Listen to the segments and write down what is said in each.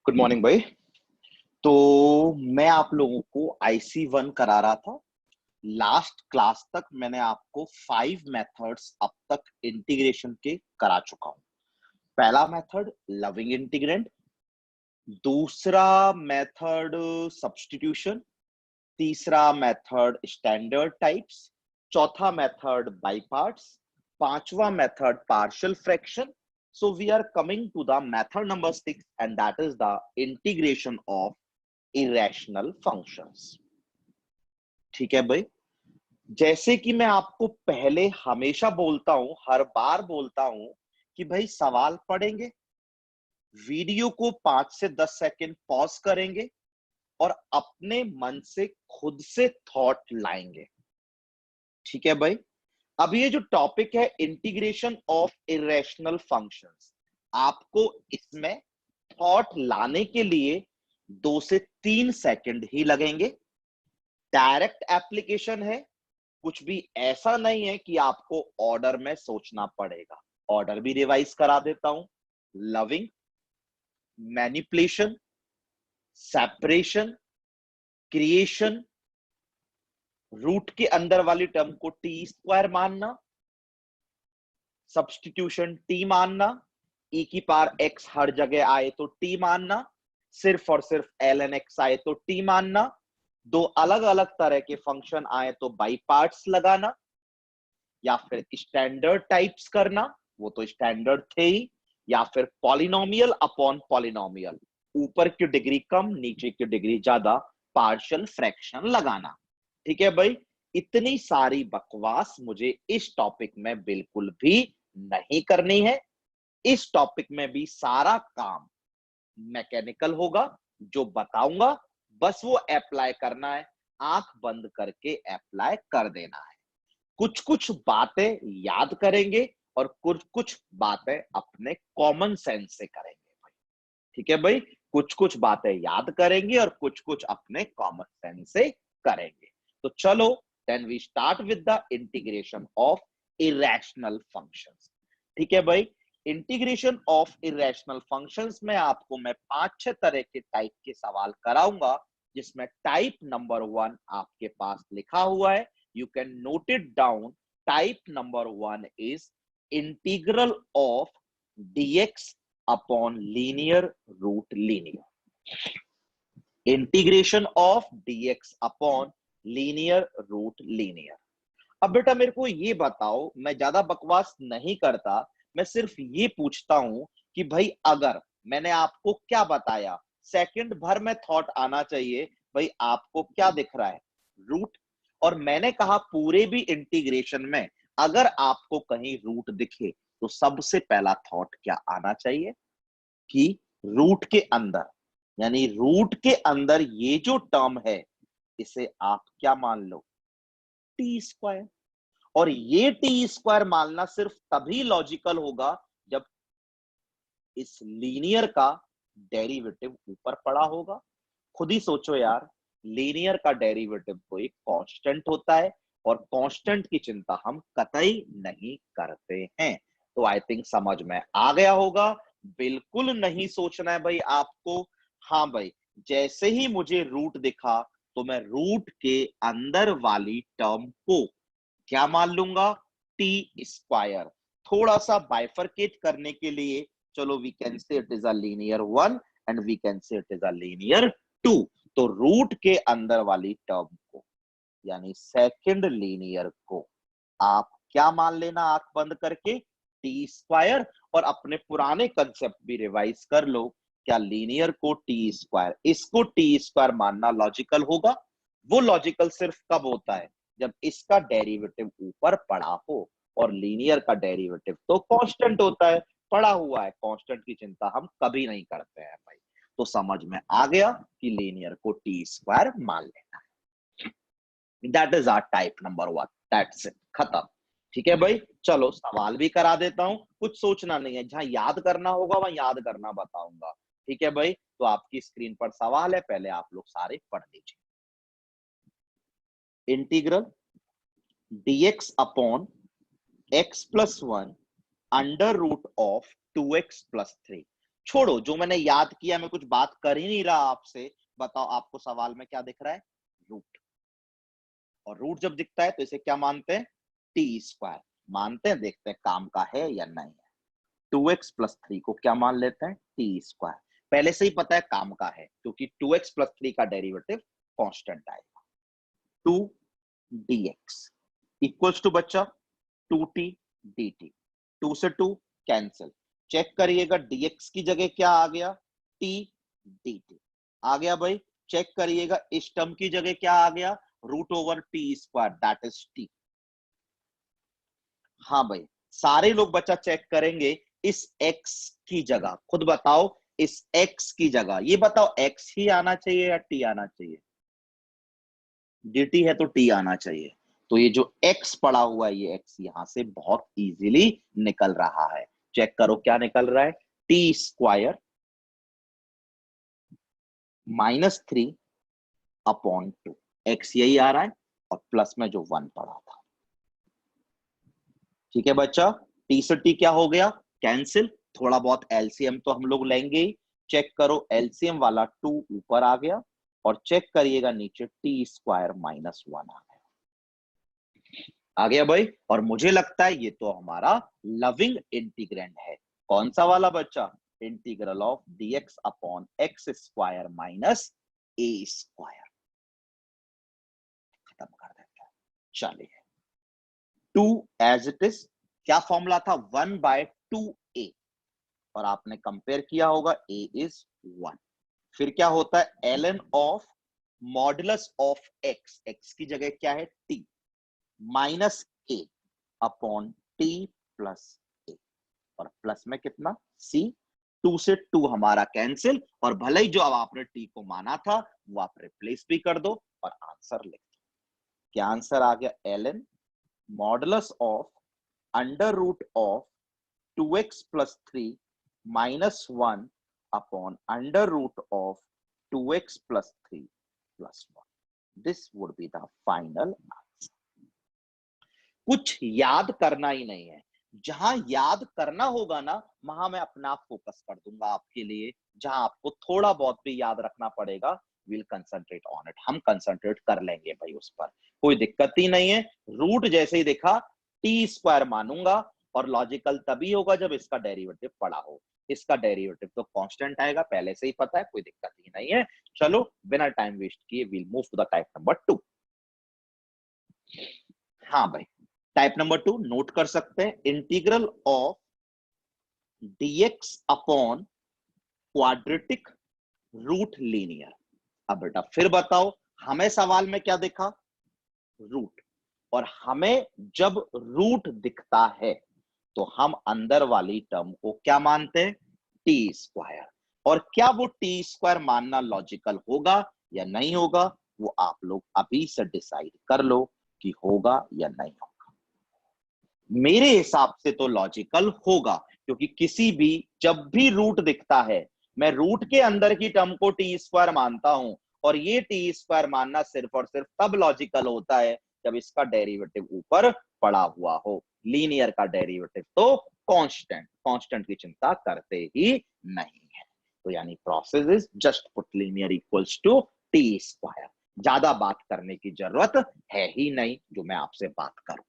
Good morning भाई। तो मैं आप लोगों को IC1 करा रहा था। लास्ट क्लास तक मैंने आपको 5 मेथड्स अब तक इंटीग्रेशन के करा चुका हूं। पहला मेथड लविंग इंटीग्रेंट, दूसरा मेथड सब्स्टिट्यूशन, तीसरा मेथड स्टैंडर्ड टाइप्स, चौथा मेथड बाई पार्ट्स, पांचवा method partial fraction. So we are coming to the method number 6, and that is the integration of irrational functions. ठीक है भाई। जैसे कि मैं आपको पहले हमेशा बोलता हूं, हर बार बोलता हूं कि भाई सवाल पढ़ेंगे, वीडियो को 5 से 10 सेकंड पॉज करेंगे और अपने मन से खुद से थॉट लाएंगे। ठीक है भाई। अब ये जो टॉपिक है इंटीग्रेशन ऑफ इरेशनल फंक्शंस, आपको इसमें थॉट लाने के लिए 2 से 3 सेकंड ही लगेंगे। डायरेक्ट एप्लीकेशन है, कुछ भी ऐसा नहीं है कि आपको ऑर्डर में सोचना पड़ेगा। ऑर्डर भी रिवाइज करा देता हूं। Loving, manipulation, separation, creation, root के अंदर वाली टर्म को टी स्क्वायर मानना, सब्स्टिट्यूशन टी मानना, ई की पावर एक्स हर जगह आए तो टी मानना, सिर्फ और सिर्फ एल एन एक्स आए तो टी मानना, दो अलग अलग तरह के फंक्शन आए तो बाई पार्ट्स लगाना, या फिर स्टैंडर्ड टाइप्स करना, वो तो स्टैंडर्ड थे ही, या फिर पॉलिनोमियल अपॉन पॉलिनोमियल, ऊपर की डिग्री कम नीचे की डिग्री ज्यादा, पार्शियल फ्रैक्शन लगाना। ठीक है भाई। इतनी सारी बकवास मुझे इस टॉपिक में बिल्कुल भी नहीं करनी है। इस टॉपिक में भी सारा काम मैकेनिकल होगा। जो बताऊंगा बस वो अप्लाई करना है, आंख बंद करके अप्लाई कर देना है। कुछ कुछ बातें याद करेंगे और कुछ कुछ बातें अपने कॉमन सेंस से करेंगे भाई। ठीक है भाई। कुछ कुछ बातें याद करेंगे और कुछ कुछ अपने कॉमन सेंस से करेंगे। तो चलो then we start with the integration of irrational functions. ठीक है भाई। इंटीग्रेशन ऑफ इरेशनल फंक्शंस में आपको मैं 5-6 तरह के टाइप के सवाल कराऊंगा, जिसमें टाइप नंबर 1 आपके पास लिखा हुआ है। You can note it down. Type number 1 is integral of dx upon linear root linear. Integration of dx upon linear root linear. अब बेटा मेरे को ये बताओ, मैं ज्यादा बकवास नहीं करता, मैं सिर्फ ये पूछता हूं कि भाई अगर मैंने आपको क्या बताया, सेकंड भर में थॉट आना चाहिए। भाई आपको क्या दिख रहा है? रूट। और मैंने कहा पूरे भी इंटीग्रेशन में अगर आपको कहीं रूट दिखे तो सबसे पहला थॉट क्या आना चाहिए कि रूट के अंदर, यानी रूट के अंदर ये जो टर्म है इसे आप क्या मान लो? T square. और ये टी स्क्वायर मानना सिर्फ तभी लॉजिकल होगा जब इस लीनियर का डेरिवेटिव ऊपर पड़ा होगा। खुद ही सोचो यार, लीनियर का डेरिवेटिव कोई कांस्टेंट होता है और कांस्टेंट की चिंता हम कतई नहीं करते हैं। तो आई थिंक समझ में आ गया होगा। बिल्कुल नहीं सोचना है भाई आपको। हाँ भाई, जैसे ही मुझे रूट दिखा तो मैं रूट के अंदर वाली टर्म को क्या मान लूंगा? T square. थोड़ा सा बाइफरकेट करने के लिए चलो we can say it is a linear 1 and we can say it is a linear 2। तो रूट के अंदर वाली टर्म को, यानी सेकंड लीनियर को आप क्या मान लेना आंख बंद करके? T square. और अपने पुराने कंसेप्ट भी रिवाइज कर लो। क्या लीनियर को टी स्क्वायर, इसको टी स्क्वायर मानना लॉजिकल होगा? वो लॉजिकल सिर्फ कब होता है? जब इसका डेरिवेटिव ऊपर पड़ा हो। और लीनियर का डेरिवेटिव तो कांस्टेंट होता है, पड़ा हुआ है, कांस्टेंट की चिंता हम कभी नहीं करते हैं भाई। तो समझ में आ गया कि लीनियर को टी स्क्वायर मान लेना है। That is our type number 1। That's it, खत्म। ठीक है भाई। चलो सवाल भी करा देता हूं, कुछ सोचना नहीं है, जहां याद करना होगा वहां याद करना बताऊंगा। ठीक है भाई। तो आपकी स्क्रीन पर सवाल है, पहले आप लोग सारे पढ़ लीजिए। Integral dx upon x plus 1 under root of 2x plus 3। छोड़ो, जो मैंने याद किया, मैं कुछ बात कर ही नहीं रहा आपसे। बताओ आपको सवाल में क्या दिख रहा है? रूट। और रूट जब दिखता है तो इसे क्या मानते हैं? टी स्क्वायर मानते हैं। देखते हैं काम का है या नहीं है। 2x+3 को क्या मान लेते हैं? T square. पहले से ही पता है काम का है, क्योंकि 2x+3 का डेरिवेटिव कांस्टेंट आएगा। 2dx इक्वल्स टू बच्चा 2t dt। 2 से 2 कैंसिल। चेक करिएगा dx की जगह क्या आ गया? t dt आ गया भाई। चेक करिएगा इस टर्म की जगह क्या आ गया? √t², that is t। हाँ भाई, सारे लोग बच्चा चेक करेंगे इस x की जगह। खुद बताओ, इस x की जगह ये बताओ x ही आना चाहिए या t आना चाहिए? dt है तो t आना चाहिए। तो ये जो x पड़ा हुआ है, ये x यहां से बहुत इजीली निकल रहा है। चेक करो क्या निकल रहा है? t² -3/2। x यही आ रहा है और प्लस में जो 1 पड़ा था। ठीक है बच्चा, t से t क्या हो गया? कैंसिल। थोड़ा बहुत एलसीएम तो हम लोग लेंगे ही। चेक करो एलसीएम वाला 2 ऊपर आ गया और चेक करिएगा नीचे t² -1 आ गया भाई। और मुझे लगता है ये तो हमारा लविंग इंटीग्रेंड है। कौन सा वाला बच्चा? Integral of dx upon x² minus a²। खत्म कर देते हैं। चलिए, 2 एज इट इज। क्या फॉर्मूला था? 1/2a। और आपने कंपेयर किया होगा, a इज 1। फिर क्या होता है? ln of modulus of x, x की जगह क्या है? t minus a upon t plus a। और प्लस में कितना? c। 2 से 2 हमारा कैंसिल, और भले ही जो अब आपने t को माना था वो आप रिप्लेस भी कर दो और आंसर लिख दो। क्या आंसर आ गया? ln modulus of under root of 2x+3 -1 upon under root of 2x+3 + 1। This would be the final answer. कुछ याद करना ही नहीं है। जहां याद करना होगा ना, वहां मैं अपना आप फोकस कर दूंगा आपके लिए। जहां आपको थोड़ा बहुत भी याद रखना पड़ेगा, विल कंसंट्रेट ऑन इट। हम कंसंट्रेट कर लेंगे भाई उस पर, कोई दिक्कत ही नहीं है। रूट जैसे ही देखा t² मानूंगा, और लॉजिकल तभी होगा जब इसका डेरिवेटिव पड़ा हो। इसका डेरिवेटिव तो कांस्टेंट आएगा, पहले से ही पता है, कोई दिक्कत ही नहीं है। चलो बिना टाइम वेस्ट किए will move to the type number 2। हाँ भाई, टाइप नंबर 2 नोट कर सकते हैं। Integral of dx upon quadratic root linear. अब बेटा फिर बताओ, हमें सवाल में क्या दिखा? रूट। और हमें जब रूट दिखता है तो हम अंदर वाली टर्म को क्या मानते हैं? t²। और क्या वो t² मानना लॉजिकल होगा या नहीं होगा, वो आप लोग अभी से डिसाइड कर लो कि होगा या नहीं होगा। मेरे हिसाब से तो लॉजिकल होगा, क्योंकि किसी भी जब भी रूट दिखता है, मैं रूट के अंदर की टर्म को t² मानता हूं। और ये t² मानना सिर्फ और सिर्फ तब लॉजिकल होता है जब इसका डेरिवेटिव ऊपर पड़ा हुआ हो। लीनियर का डेरिवेटिव तो कांस्टेंट, कांस्टेंट की चिंता करते ही नहीं है। तो यानी process is just put linear equals to t²। ज्यादा बात करने की जरूरत है ही नहीं जो मैं आपसे बात करूं।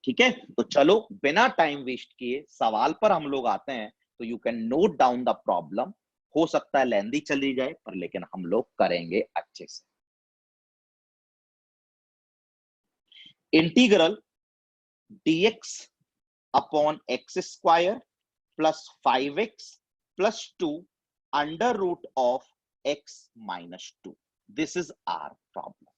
ठीक है, तो चलो बिना टाइम वेस्ट किए सवाल पर हम लोग आते हैं। तो you can note down the problem. हो सकता है लेंदी चली जाए, पर लेकिन हम लोग करेंगे अच्छे से। Integral dx upon x² plus 5x plus 2 under root of x -2। This is our problem.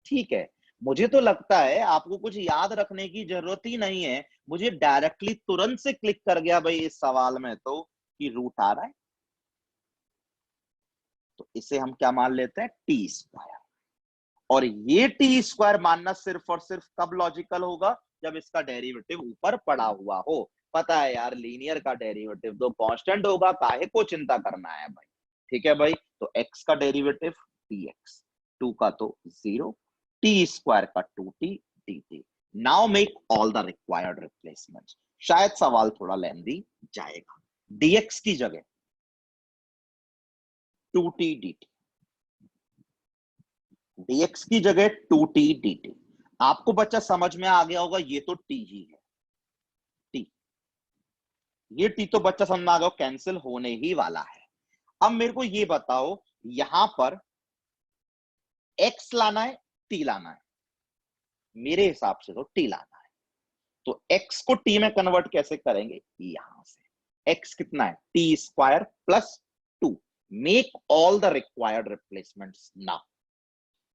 ठीक है, मुझे तो लगता है आपको कुछ याद रखने की जरूरत ही नहीं है। मुझे डायरेक्टली तुरंत से क्लिक कर गया भाई इस सवाल में तो कि रूट आ रहा है, तो इसे हम क्या मान लेते हैं? t²। और ये t² मानना सिर्फ और सिर्फ कब लॉजिकल होगा? जब इसका डेरिवेटिव ऊपर पड़ा हुआ हो। पता है यार, लीनियर का डेरिवेटिव तो कांस्टेंट होगा, काहे को चिंता करना है भाई। ठीक है भाई, तो x का डेरिवेटिव dx, 2 का तो 0, t² का 2t dt। Now make all the required replacements. शायद सवाल थोड़ा लेंदी जाएगा। dx की जगह 2t dt, dx की जगह 2t dt। आपको बच्चा समझ में आ गया होगा, ये तो t ही है, t, ये t तो बच्चा समझ में आ गया, कैंसिल होने ही वाला है। अब मेरे को ये बताओ, यहां पर x लाना है, t लाना है, मेरे हिसाब से तो t लाना है। तो x को t में कन्वर्ट कैसे करेंगे, यहां से x कितना है, t square plus 2। Make all the required replacements now.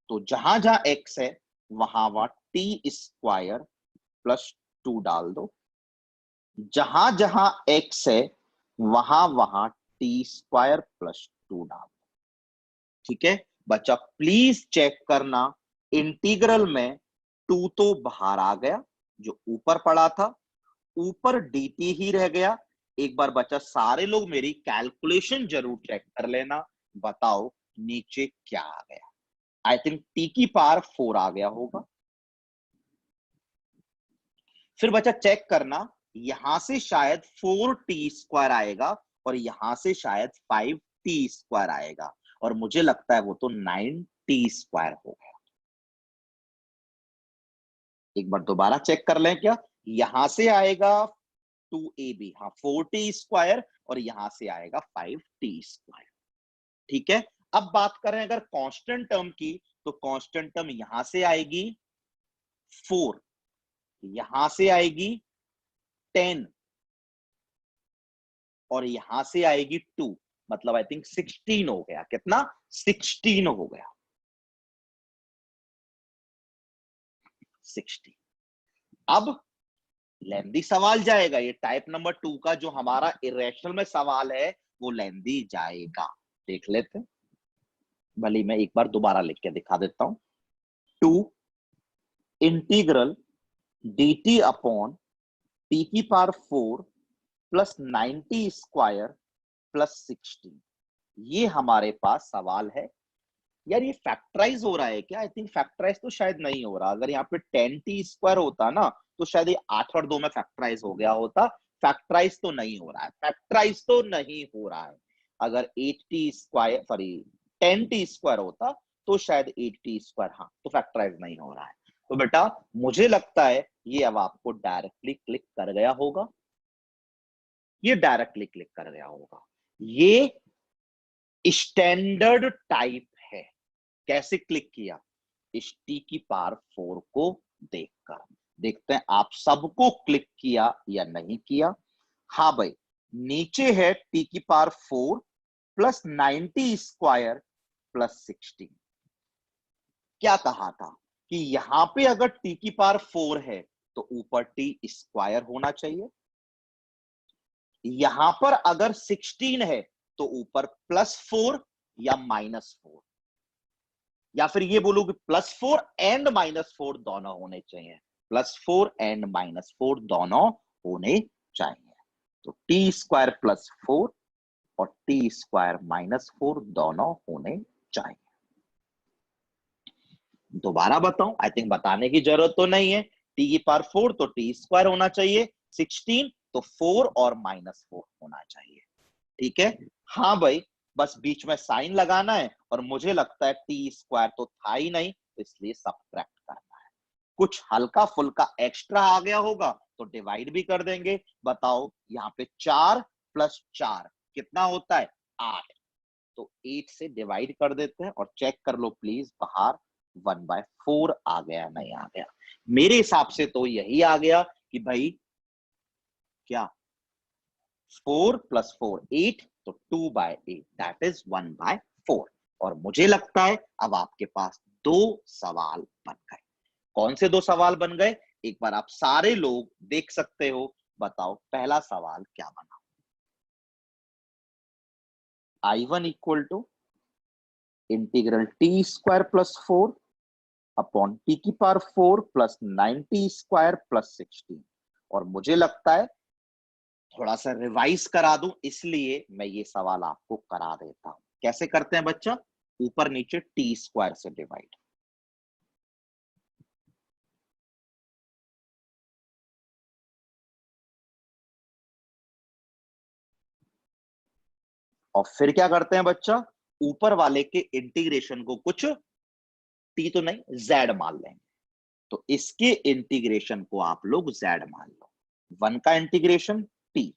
तो जहां जहां x है वहां वहां t स्क्वायर प्लस 2 डाल दो, जहां जहां x है वहां वहां t स्क्वायर प्लस 2 डाल दो। ठीक है बच्चा, प्लीज चेक करना, इंटीग्रल में 2 तो बाहर आ गया, जो ऊपर पड़ा था, ऊपर dt ही रह गया। एक बार बच्चा सारे लोग मेरी कैलकुलेशन जरूर चेक कर लेना, बताओ नीचे क्या आ गया। आई थिंक t की पावर 4 आ गया होगा। फिर बच्चा चेक करना, यहां से शायद 4t स्क्वायर आएगा और यहां से शायद 5t स्क्वायर आएगा, और मुझे लगता है वो तो 9t स्क्वायर हो गया। एक बार दोबारा चेक कर लें क्या, यहां से आएगा 2ab, हाँ 4t स्क्वायर, और यहां से आएगा 5t स्क्वायर। ठीक है, अब बात करें अगर कांस्टेंट टर्म की, तो कांस्टेंट टर्म यहां से आएगी 4, यहां से आएगी 10, और यहां से आएगी 2, मतलब आई थिंक 16 हो गया। कितना, 16 हो गया, 16। अब लेंदी सवाल जाएगा, ये टाइप नंबर 2 का जो हमारा इरेशनल में सवाल है वो लेंदी जाएगा। देख लेते हैं, भले मैं एक बार दोबारा लिख के दिखा देता हूं। 2 इंटीग्रल dt अपॉन t की पावर 4 प्लस 90 स्क्वायर प्लस 16, ये हमारे पास सवाल है। यार ये फैक्टराइज हो रहा है क्या, आई थिंक फैक्टराइज तो शायद नहीं हो रहा। अगर यहाँ पे 10t स्क्वायर होता ना तो शायद ये 8 और 2 में फैक्टराइज हो गया होता। फैक्टराइज तो नहीं हो रहा है, फैक्टराइज तो नहीं हो रहा है। अगर 8t square, sorry 10t square होता तो शायद 8t स्क्वायर, हाँ तो फैक्टराइज नहीं हो रहा है। तो बेटा मुझे लगता है ये अब आपको डायरेक्टली क्लिक कर गया होगा, ये डायरेक्टली क्लिक कर गया होगा। ये स्टैंडर्ड टाइप है। कैसे क्लिक किया, इस टी की पावर 4 को देखकर। देखते हैं आप सबको क्लिक किया या नहीं किया। हाँ भाई, नीचे है टी की पावर 4 प्लस 90 स्क्वायर प्लस 16। क्या कहा था कि यहां पे अगर टी की पावर 4 है तो ऊपर टी स्क्वायर होना चाहिए, यहां पर अगर 16 है तो ऊपर +4 या -4, या फिर ये बोलो कि +4 एंड -4 दोनों होने चाहिए, +4 एंड -4 दोनों होने चाहिए। तो टी स्क्वायर +4 और टी स्क्वायर -4 दोनों होने चाहिए। दोबारा बताऊं, आई थिंक बताने की जरूरत तो नहीं है। टी की पावर 4 तो टी स्क्वायर होना चाहिए, 16 तो 4 और -4 होना चाहिए। ठीक है, हाँ भाई, बस बीच में साइन लगाना है, और मुझे लगता है टी स्क्वायर तो था ही नहीं, तो इसलिए सबट्रैक्ट करना है। कुछ हल्का फुल्का एक्स्ट्रा आ गया होगा तो डिवाइड भी कर देंगे। बताओ यहाँ पे 4 + 4 कितना होता है, 8, तो 8 से डिवाइड कर देते हैं और चेक कर लो प्लीज बाहर 1/4 आ गया नहीं आ गया। मेरे हिसाब से तो यही आ गया कि भाई क्या, 4 + 4 8, तो 2/8 दैट इज 1/4। और मुझे लगता है अब आपके पास दो सवाल बन गए। कौन से दो सवाल बन गए, एक बार आप सारे लोग देख सकते हो। बताओ पहला सवाल क्या बना, I1 equal to integral T square +4 upon T की पावर 4 प्लस 90 स्क्वायर प्लस 16। और मुझे लगता है थोड़ा सा रिवाइज करा दूं, इसलिए मैं ये सवाल आपको करा देता हूं। कैसे करते हैं बच्चा, ऊपर नीचे टी स्क्वायर से डिवाइड, और फिर क्या करते हैं बच्चा, ऊपर वाले के इंटीग्रेशन को कुछ टी तो नहीं जेड मान लेंगे, तो इसके इंटीग्रेशन को आप लोग जेड मान लो। 1 का integration T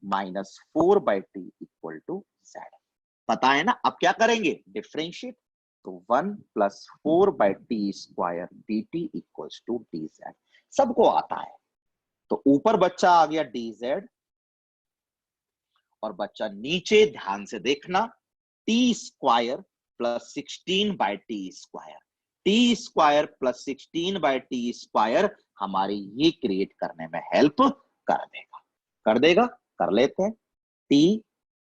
minus 4/t equal to Z. पता है ना, अब क्या करेंगे, डिफरेंशिएट, तो 1 plus 4/t square dt equals to dz। सबको आता है, तो ऊपर बच्चा आ गया dz, और बच्चा नीचे ध्यान से देखना, t square plus 16/t square, T square plus 16/t square हमारी ये क्रिएट करने में हेल्प कर देगा, कर देगा, कर लेते हैं। t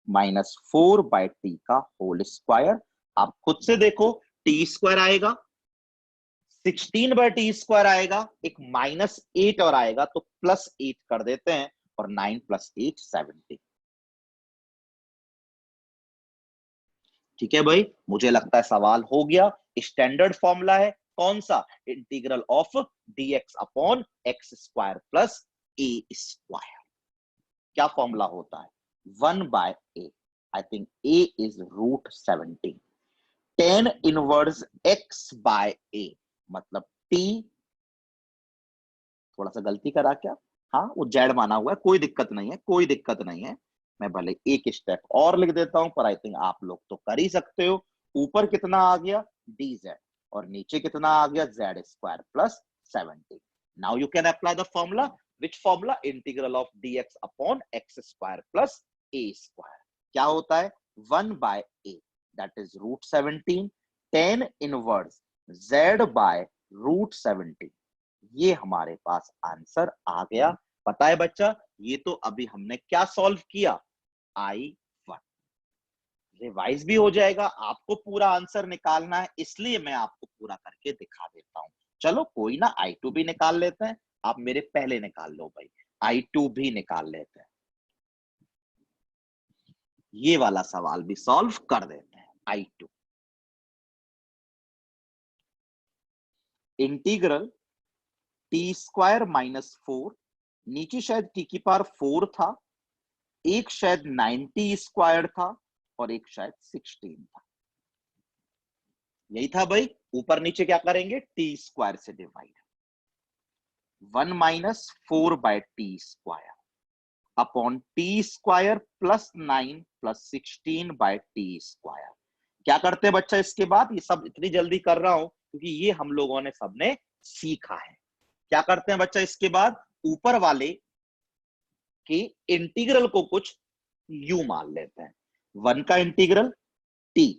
माइनस 4/t का होल स्क्वायर, आप खुद से देखो, टी स्क्वायर आएगा, 16/t स्क्वायर आएगा, एक -8 और आएगा, तो +8 कर देते हैं, और 9 + 8 70। ठीक है भाई, मुझे लगता है सवाल हो गया। स्टैंडर्ड फॉर्मूला है कौन सा, integral of dx upon x square plus A square. क्या फॉर्मूला होता है, 1/a, I think a is √17, tan inverse x/a, मतलब t, थोड़ा सा गलती करा क्या, हाँ वो जेड माना हुआ है, कोई दिक्कत नहीं है, कोई दिक्कत नहीं है। मैं भले एक स्टेप और लिख देता हूं, पर आई थिंक आप लोग तो कर ही सकते हो। ऊपर कितना आ गया dz, और नीचे कितना आ गया z² plus 70। Now you can apply the formula, which formula, integral of dx upon x² plus a square. क्या होता है, 1/a, that is √17, tan inverse z/√17। ये हमारे पास आंसर आ गया। पता है बच्चा, ये तो अभी हमने क्या सॉल्व किया, I1। रिवाइज भी हो जाएगा, आपको पूरा आंसर निकालना है, इसलिए मैं आपको पूरा करके दिखा देता हूं। चलो कोई ना, I2 भी निकाल लेते हैं, आप मेरे पहले निकाल लो भाई, I2 भी निकाल लेते हैं, ये वाला सवाल भी सॉल्व कर देते हैं। I2 इंटीग्रल t² -4, नीचे शायद t की पावर 4 था, एक शायद 90 स्क्वायर था, और एक शायद 16 था, यही था भाई। ऊपर नीचे क्या करेंगे, t² से divide, 1 minus 4/t square upon t² plus 9 plus 16/t square. क्या करते हैं बच्चा इसके बाद, ये सब इतनी जल्दी कर रहा हूं क्योंकि ये हम लोगों ने सबने सीखा है। क्या करते हैं बच्चा इसके बाद, ऊपर वाले कि इंटीग्रल को कुछ u मान लेते हैं। 1 का इंटीग्रल t,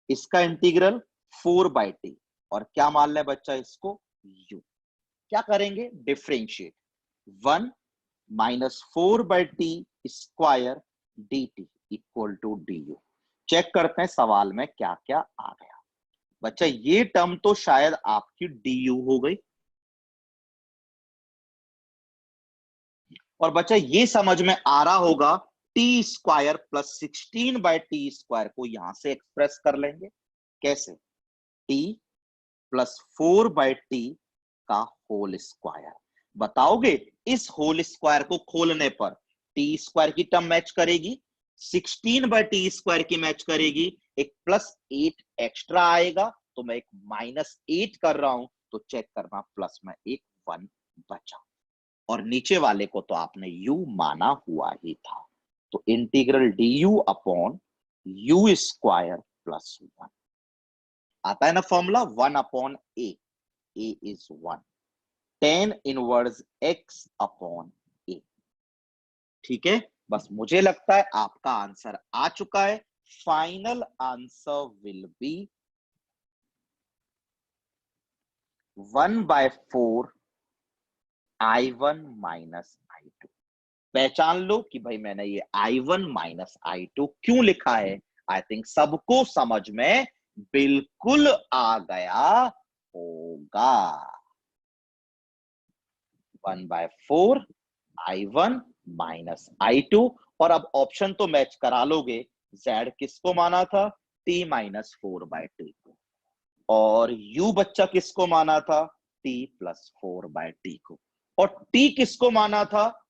इसका इंटीग्रल 4/t, और क्या मान ले बच्चा इसको u। क्या करेंगे, differentiate, 1 minus 4/t square dt equal to du। Check करते हैं सवाल में क्या क्या आ गया। बच्चा ये टर्म तो शायद आपकी du हो गई, और बच्चा ये समझ में आ रहा होगा, t² प्लस 16/t स्क्वायर को यहां से एक्सप्रेस कर लेंगे, कैसे, t प्लस 4/t का होल स्क्वायर। बताओगे, इस होल स्क्वायर को खोलने पर t² की टर्म मैच करेगी, 16/t² की मैच करेगी, एक +8 एक्स्ट्रा आएगा, तो मैं एक -8 कर रहा हूं, तो चेक करना प्लस में एक 1 बचा, और नीचे वाले को तो आपने u माना हुआ ही था, तो integral du upon u² plus 1 आता है ना formula, 1/a, a is 1, tan inverse x upon a। ठीक है, बस मुझे लगता है आपका आंसर आ चुका है। Final answer will be 1/4 I1 minus I2। पहचान लो कि भाई मैंने ये I1 माइनस I2 क्यों लिखा है, आई थिंक सबको समझ में बिल्कुल आ गया होगा। 1/4 I1 माइनस I2, और अब ऑप्शन तो मैच करा लोगे, z किसको माना था, t माइनस 4/t को, और u बच्चा किसको माना था, t प्लस 4/t को, और t किसको माना था,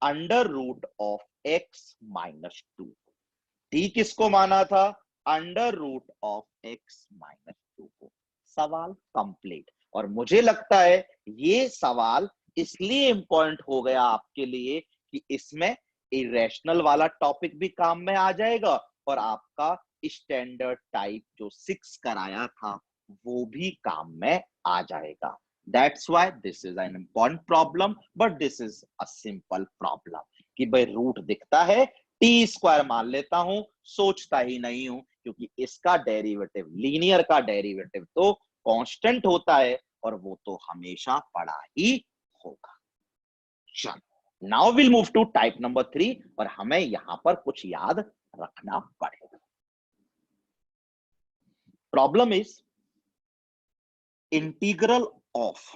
under root of x minus 2। t किसको माना था? Under root of x minus 2 को। सवाल कंप्लीट। और मुझे लगता है ये सवाल इसलिए इंपॉर्टेंट हो गया आपके लिए कि इसमें इरेशनल वाला टॉपिक भी काम में आ जाएगा और आपका स्टैंडर्ड टाइप जो 6 कराया था वो भी काम में आ जाएगा। That's why this is an important problem, but this is a simple problem कि भाई रूट दिखता है, टी स्क्वायर मान लेता हूं, सोचता ही नहीं हूं, क्योंकि इसका डेरिवेटिव, लीनियर का डेरिवेटिव तो कांस्टेंट होता है और वो तो हमेशा पड़ा ही होगा। चलो, now will move to type number 3 और हमें यहां पर कुछ याद रखना पड़ेगा। Problem is integral of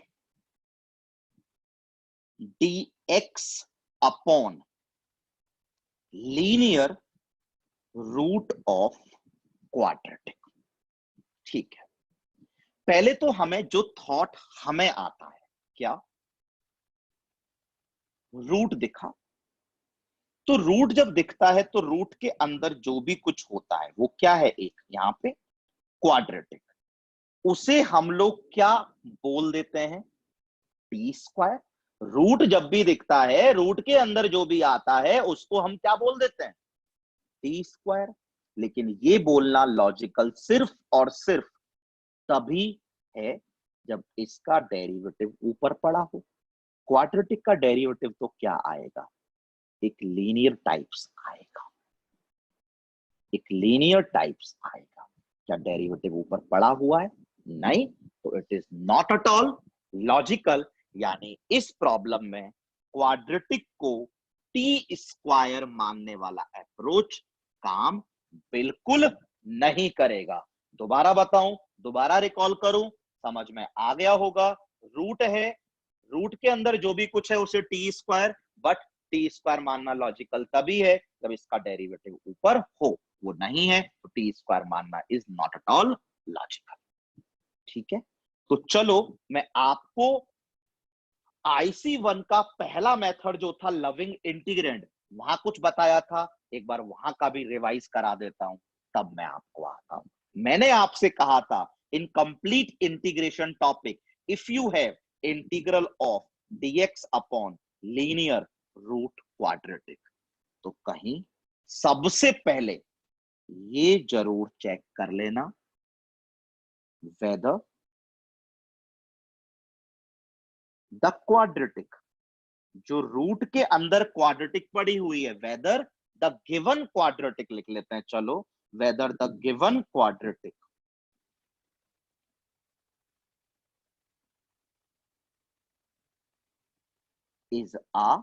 dx upon linear root of quadratic. ठीक है, पहले तो हमें जो थॉट हमें आता है, क्या? रूट दिखा, तो रूट जब दिखता है तो रूट के अंदर जो भी कुछ होता है वो क्या है? एक यहां पे क्वाड्रेटिक, उसे हम लोग क्या बोल देते हैं? T square. रूट जब भी दिखता है, रूट के अंदर जो भी आता है उसको हम क्या बोल देते हैं? T square. लेकिन ये बोलना लॉजिकल सिर्फ और सिर्फ तभी है जब इसका डेरिवेटिव ऊपर पड़ा हो। क्वाड्रेटिक का डेरिवेटिव तो क्या आएगा? एक लीनियर टाइप्स आएगा, एक लीनियर टाइप्स आएगा। क्या डेरिवेटिव ऊपर पड़ा हुआ है? नहीं, तो it is not at all logical. यानी इस प्रॉब्लम में क्वाड्रेटिक को टी स्क्वायर मानने वाला अप्रोच काम बिल्कुल नहीं करेगा। दोबारा बताऊं, दोबारा रिकॉल करूं, समझ में आ गया होगा। रूट है, रूट के अंदर जो भी कुछ है उसे T square, but T square मानना लॉजिकल तभी है जब इसका डेरिवेटिव ऊपर हो। वो नहीं है तो टी स्क्वायर मानना is not at all logical. ठीक है, तो चलो मैं आपको IC1 का पहला मेथड जो था लविंग इंटीग्रेंड, वहां कुछ बताया था, एक बार वहां का भी रिवाइज करा देता हूं, तब मैं आपको आता हूं। मैंने आपसे कहा था in complete integration topic, if you have integral of dx upon linear root quadratic, तो कहीं सबसे पहले ये जरूर चेक कर लेना वेदर द क्वाड्रेटिक, जो रूट के अंदर क्वाड्रेटिक पड़ी हुई है, वेदर द गिवन क्वाड्रेटिक लिख लेते हैं, चलो, whether the given quadratic is a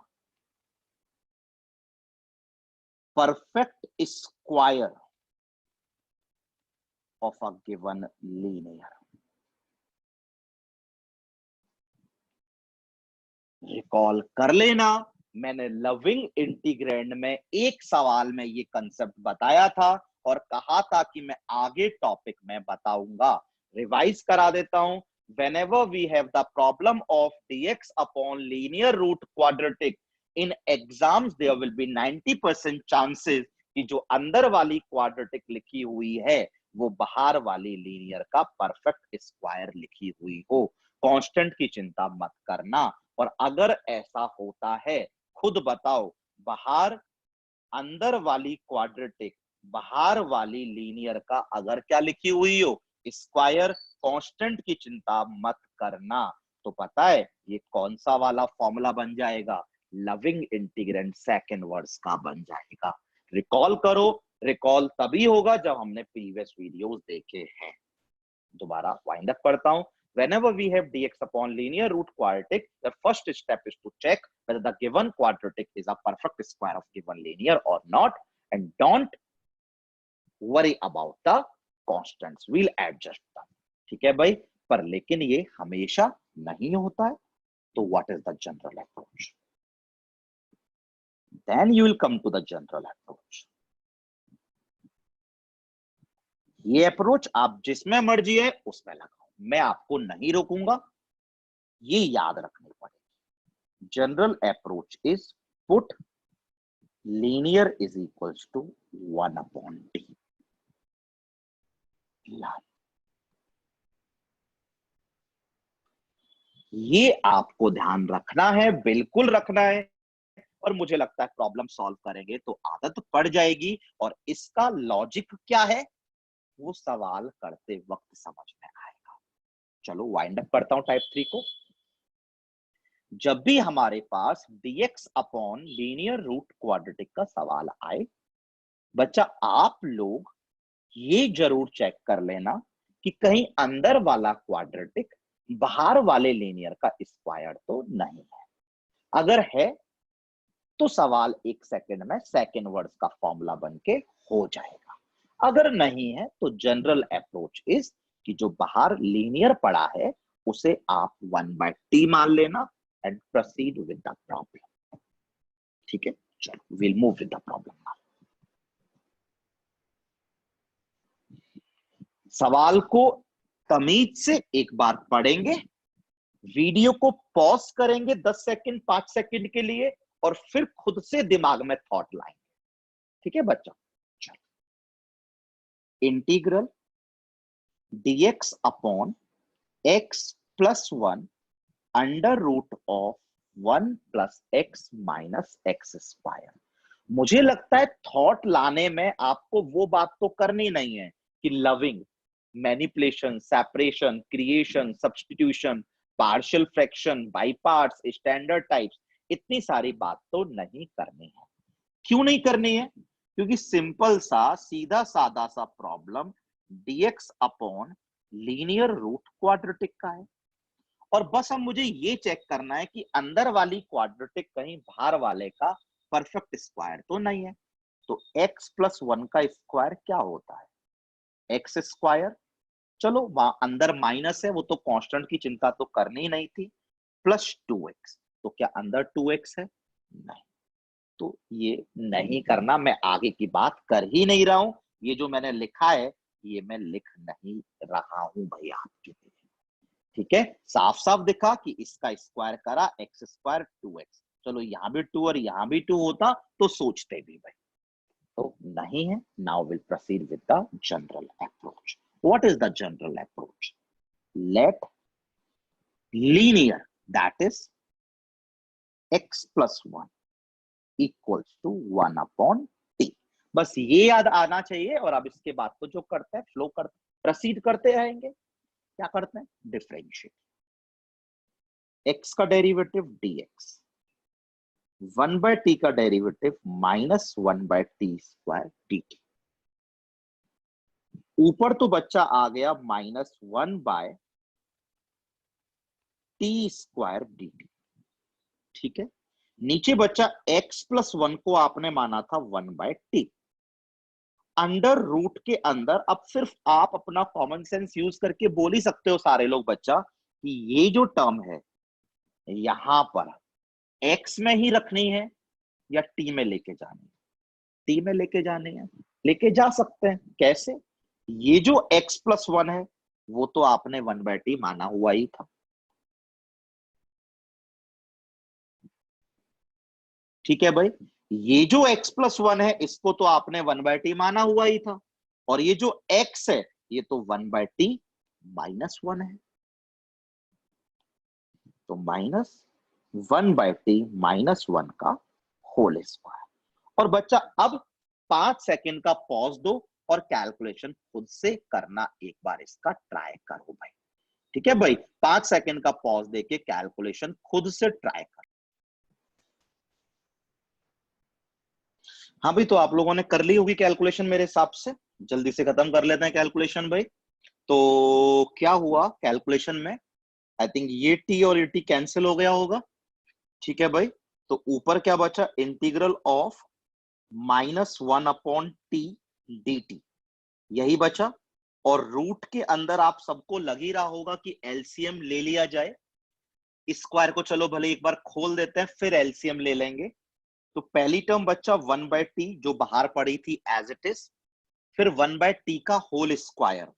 perfect square of a given linear. Recall कर लेना, मैंने लविंग इंटीग्रेंड में एक सवाल में ये कंसेप्ट बताया था और कहा था कि मैं आगे टॉपिक में बताऊंगा। रिवाइज करा देता हूं, whenever we have the problem of dx upon linear root quadratic in exams there will be 90% chances कि जो अंदर वाली क्वाड्रेटिक लिखी हुई है वो बाहर वाली लीनियर का परफेक्ट स्क्वायर लिखी हुई हो। कांस्टेंट की चिंता मत करना। और अगर ऐसा होता है, खुद बताओ, बाहर अंदर वाली क्वाड्रेटिक बाहर वाली लीनियर का अगर क्या लिखी हुई हो? स्क्वायर। कांस्टेंट की चिंता मत करना। तो पता है ये कौन सा वाला फॉर्मूला बन जाएगा? लविंग इंटीग्रेंड सेकंड वर्ड्स का बन जाएगा। रिकॉल करो, रिकॉल तभी होगा जब हमने प्रीवियस वीडियोस देखे हैं। दोबारा वाइंड अप करता हूं, whenever we have dx upon linear root quadratic, the first step is to check whether the given quadratic is a perfect square of given linear or not, and don't worry about the constants, we'll adjust them। ठीक है भाई, पर लेकिन ये हमेशा नहीं होता है, तो what is the general approach? Then you will come to the general approach। ये अप्रोच आप जिसमें मर्जी है उसमें लगाओ, मैं आपको नहीं रोकूंगा, ये याद रखनी पड़ेगी। General approach is put linear is equals to 1/t। ये आपको ध्यान रखना है, बिल्कुल रखना है। और मुझे लगता है प्रॉब्लम सॉल्व करेंगे तो आदत पड़ जाएगी, और इसका लॉजिक क्या है वो सवाल करते वक्त समझ में आएगा। चलो वाइंड अप करता हूं टाइप 3 को। जब भी हमारे पास dx upon linear root quadratic का सवाल आए, बच्चा आप लोग ये जरूर चेक कर लेना कि कहीं अंदर वाला क्वाड्रेटिक बाहर वाले लीनियर का स्क्वायर तो नहीं है। अगर है तो सवाल एक सेकंड में सेकंड वर्ड्स का फॉर्मूला बन के हो जाएगा। अगर नहीं है तो जनरल अप्रोच इज कि जो बाहर लीनियर पड़ा है उसे आप 1/t मान लेना and proceed with the problem. ठीक है, चलो will move with the problem. सवाल को तमीज से एक बार पढ़ेंगे, वीडियो को पॉज करेंगे 10 सेकंड 5 सेकंड के लिए, और फिर खुद से दिमाग में थॉट लाएंगे। ठीक है बच्चा, चलो। Integral dx upon x plus 1 under root of 1 plus x minus x square. मुझे लगता है थॉट लाने में आपको वो बात तो करनी नहीं है कि loving, manipulation, separation, creation, substitution, partial fraction, by parts, standard types, इतनी सारी बात तो नहीं करनी है। क्यों नहीं करनी है? क्योंकि सिंपल सा सीधा सादा सा problem dx upon linear root quadratic का है, और बस अब मुझे ये चेक करना है कि अंदर वाली क्वाड्रेटिक कहीं बाहर वाले का परफेक्ट स्क्वायर तो नहीं है। तो x प्लस 1 का स्क्वायर क्या होता है? X square. चलो वहां अंदर माइनस है, वो तो कांस्टेंट की चिंता तो करनी ही नहीं थी। प्लस 2x, तो क्या अंदर 2x है? नहीं। तो ये नहीं करना, मैं आगे की बात कर ही नहीं रहा हूं। ये जो मैंने लिखा है ये मैं लिख नहीं रहा हूं भैया आपके लिए। ठीक है, साफ साफ दिखा कि इसका स्क्वायर करा एक्स स्क्वायर 2x। चलो यहां भी 2 और यहां भी 2 होता तो सोचते भी भाई, तो नहीं है। Now will proceed with the general approach. What is the general approach? Let linear, that is x plus 1 equals to 1/t। बस ये याद आना चाहिए, और अब इसके बाद तो जो करते हैं फ्लो करते प्रोसीड करते रहेंगे। क्या करते हैं? डिफरेंशिएट। x का डेरिवेटिव dx, 1/t का derivative minus 1/t square dt। ऊपर तो बच्चा आ गया -1/t स्क्वायर dt। ठीक है, नीचे बच्चा x प्लस 1 को आपने माना था 1/t। अंडर रूट के अंदर अब सिर्फ आप अपना कॉमन सेंस यूज करके बोल ही सकते हो सारे लोग बच्चा कि ये जो टर्म है यहां पर x में ही रखनी है या t में लेके जानी है? t में लेके जानी है, लेके जा सकते हैं। कैसे? ये जो x प्लस 1 है वो तो आपने 1/t माना हुआ ही था। ठीक है भाई, ये जो x प्लस 1 है इसको तो आपने 1/t माना हुआ ही था, और ये जो x है ये तो 1/t माइनस 1 है। तो -1/t माइनस 1 का होल स्क्वायर। और बच्चा अब 5 सेकंड का पॉज दो और कैलकुलेशन खुद से करना एक बार इसका ट्राई करो भाई। ठीक है भाई, 5 सेकंड का पॉज देके कैलकुलेशन खुद से ट्राई कर। हाँ भाई, तो आप लोगों ने कर ली होगी कैलकुलेशन मेरे हिसाब से। जल्दी से खत्म कर लेते हैं कैलकुलेशन भाई। तो क्या हुआ कैलकुलेशन में? आई थिंक ये टी और ये टी कैंसिल हो गया होगा। ठीक है भाई, तो ऊपर क्या बचा? इंटीग्रल ऑफ -1/t dt, यही बचा। और रूट के अंदर आप सबको लग ही रहा होगा कि एलसीएम ले लिया जाए। स्क्वायर को चलो भले एक बार खोल देते हैं, फिर एलसीएम ले लेंगे। तो पहली टर्म बच्चा 1/t जो बाहर पड़ी थी एज इट इज, फिर 1/t का होल स्क्वायर,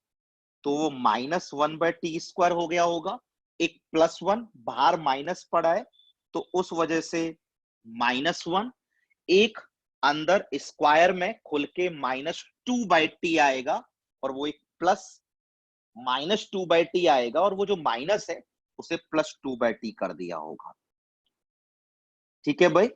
तो वो -1/t स्क्वायर हो गया होगा। एक +1 बाहर माइनस पड़ा है तो उस वजह से -1, एक अंदर स्क्वायर में खुल के -2/t आएगा और वो एक प्लस -2/t आएगा और वो जो माइनस है उसे +2/t कर दिया होगा। ठीक है भाई,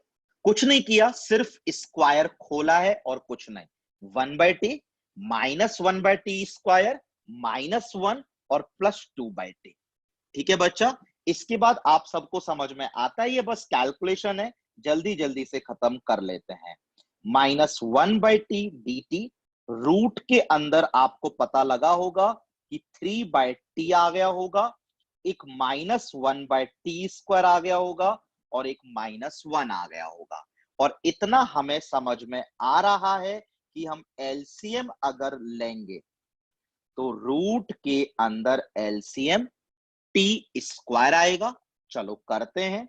कुछ नहीं किया, सिर्फ स्क्वायर खोला है और कुछ नहीं। 1/t -1/t स्क्वायर -1 और +2/t। ठीक है बच्चा, इसके बाद आप सबको समझ में आता है, ये बस कैलकुलेशन है, जल्दी जल्दी से खत्म कर लेते हैं। -1/t dt, रूट के अंदर आपको पता लगा होगा कि 3/t आ गया होगा, एक -1/t² आ गया होगा और एक -1 आ गया होगा। और इतना हमें समझ में आ रहा है कि हम एलसीएम अगर लेंगे तो रूट के अंदर एलसीएम t² आएगा। चलो करते हैं,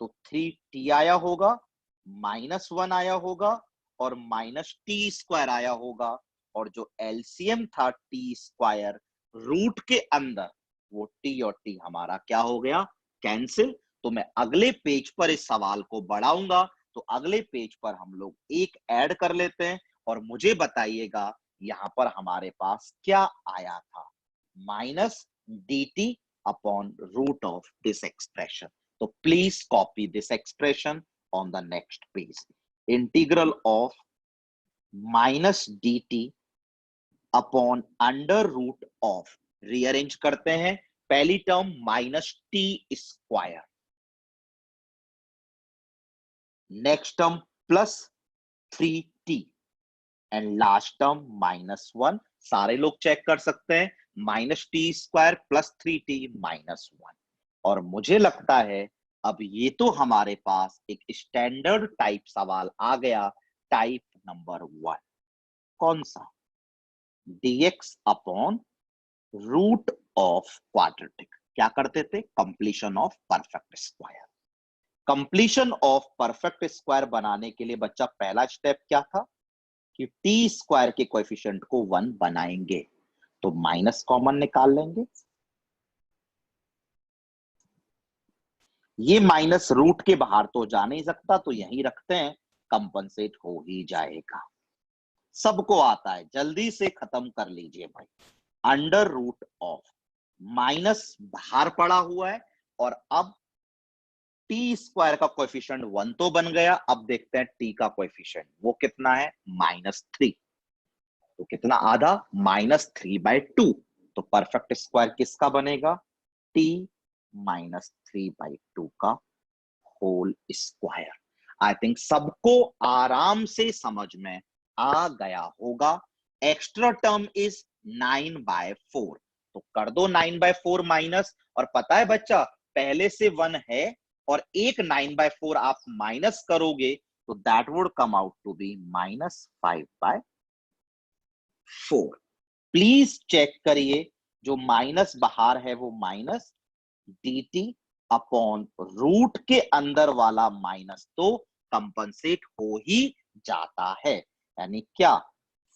तो 3t आया होगा, -1 आया होगा और -t² आया होगा, और जो एलसीएम था t² रूट के अंदर, वो t और t हमारा क्या हो गया, कैंसिल। तो मैं अगले पेज पर इस सवाल को बढ़ाऊंगा, तो अगले पेज पर हम लोग एक ऐड कर लेते हैं और मुझे बताइएगा यहां पर हमारे पास क्या आया था, -dt upon root of this expression. So please copy this expression on the next page. Integral of -dt upon under root of, rearrange करते हैं, पहली term -t², next term +3t and last term -1। सारे लोग check कर सकते हैं, -t² +3t -1। और मुझे लगता है अब ये तो हमारे पास एक स्टैंडर्ड टाइप सवाल आ गया, टाइप नंबर 1। कौन सा, dx upon root of quadratic. क्या करते थे, completion of perfect square. Completion of perfect square बनाने के लिए बच्चा पहला स्टेप क्या था कि t² के कोएफिशिएंट को 1 बनाएंगे, तो माइनस कॉमन निकाल लेंगे, ये माइनस रूट के बाहर तो जा नहीं सकता, तो यहीं रखते हैं, कंपनसेट हो ही जाएगा। सबको आता है, जल्दी से खत्म कर लीजिए भाई। अंडर रूट ऑफ, माइनस बाहर पड़ा हुआ है और अब t² का कोएफिशिएंट 1 तो बन गया, अब देखते हैं t का कोएफिशिएंट, वो कितना है, -3। तो कितना, आधा, -3/2। तो परफेक्ट स्क्वायर किसका बनेगा, t -3/2 का होल स्क्वायर। आई थिंक सबको आराम से समझ में आ गया होगा। एक्स्ट्रा टर्म इज 9/4, तो कर दो 9/4 माइनस, और पता है बच्चा पहले से 1 है और एक 9/4 आप माइनस करोगे तो that would come out to be -5/4। Please check करिए, जो माइनस बाहर है वो माइनस, dt अपॉन रूट के अंदर वाला माइनस तो कंपनसेट हो ही जाता है, यानी क्या,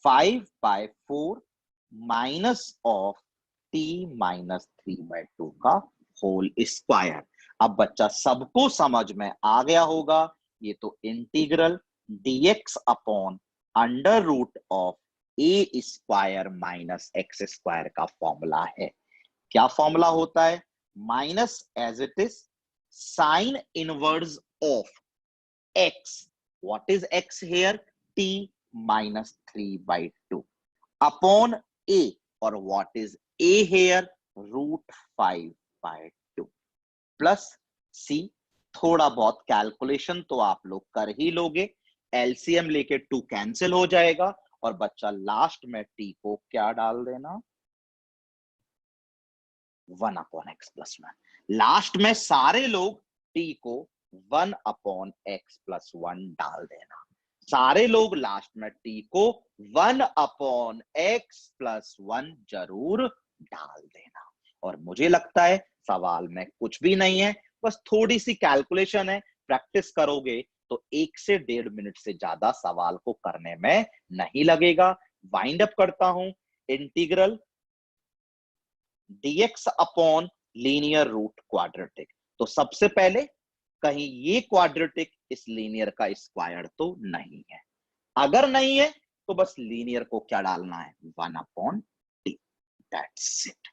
5/4 माइनस ऑफ t -3/2 का होल स्क्वायर। अब बच्चा सबको समझ में आ गया होगा, ये तो integral dx upon under root of a² - x² का फॉर्मूला है। क्या फॉर्मूला होता है, minus as it is sine inverse of x, what is x here, t -3/2 upon a, और what is a here, √5/2 plus c। थोड़ा बहुत calculation तो आप लोग कर ही लोगे, एलसीएम लेके 2 कैंसिल हो जाएगा और बच्चा लास्ट में t को क्या डाल देना, 1/x+1। लास्ट में सारे लोग t को 1/x+1 डाल देना, सारे लोग लास्ट में t को 1/x+1 जरूर डाल देना। और मुझे लगता है सवाल में कुछ भी नहीं है, बस थोड़ी सी कैलकुलेशन है, प्रैक्टिस करोगे तो 1 से 1.5 मिनट से ज्यादा सवाल को करने में नहीं लगेगा। वाइंड अप करता हूं, integral dx upon linear root quadratic. तो सबसे पहले कहीं ये क्वाड्रेटिक इस लीनियर का स्क्वायर तो नहीं है, अगर नहीं है तो बस लीनियर को क्या डालना है, 1/t, that's it.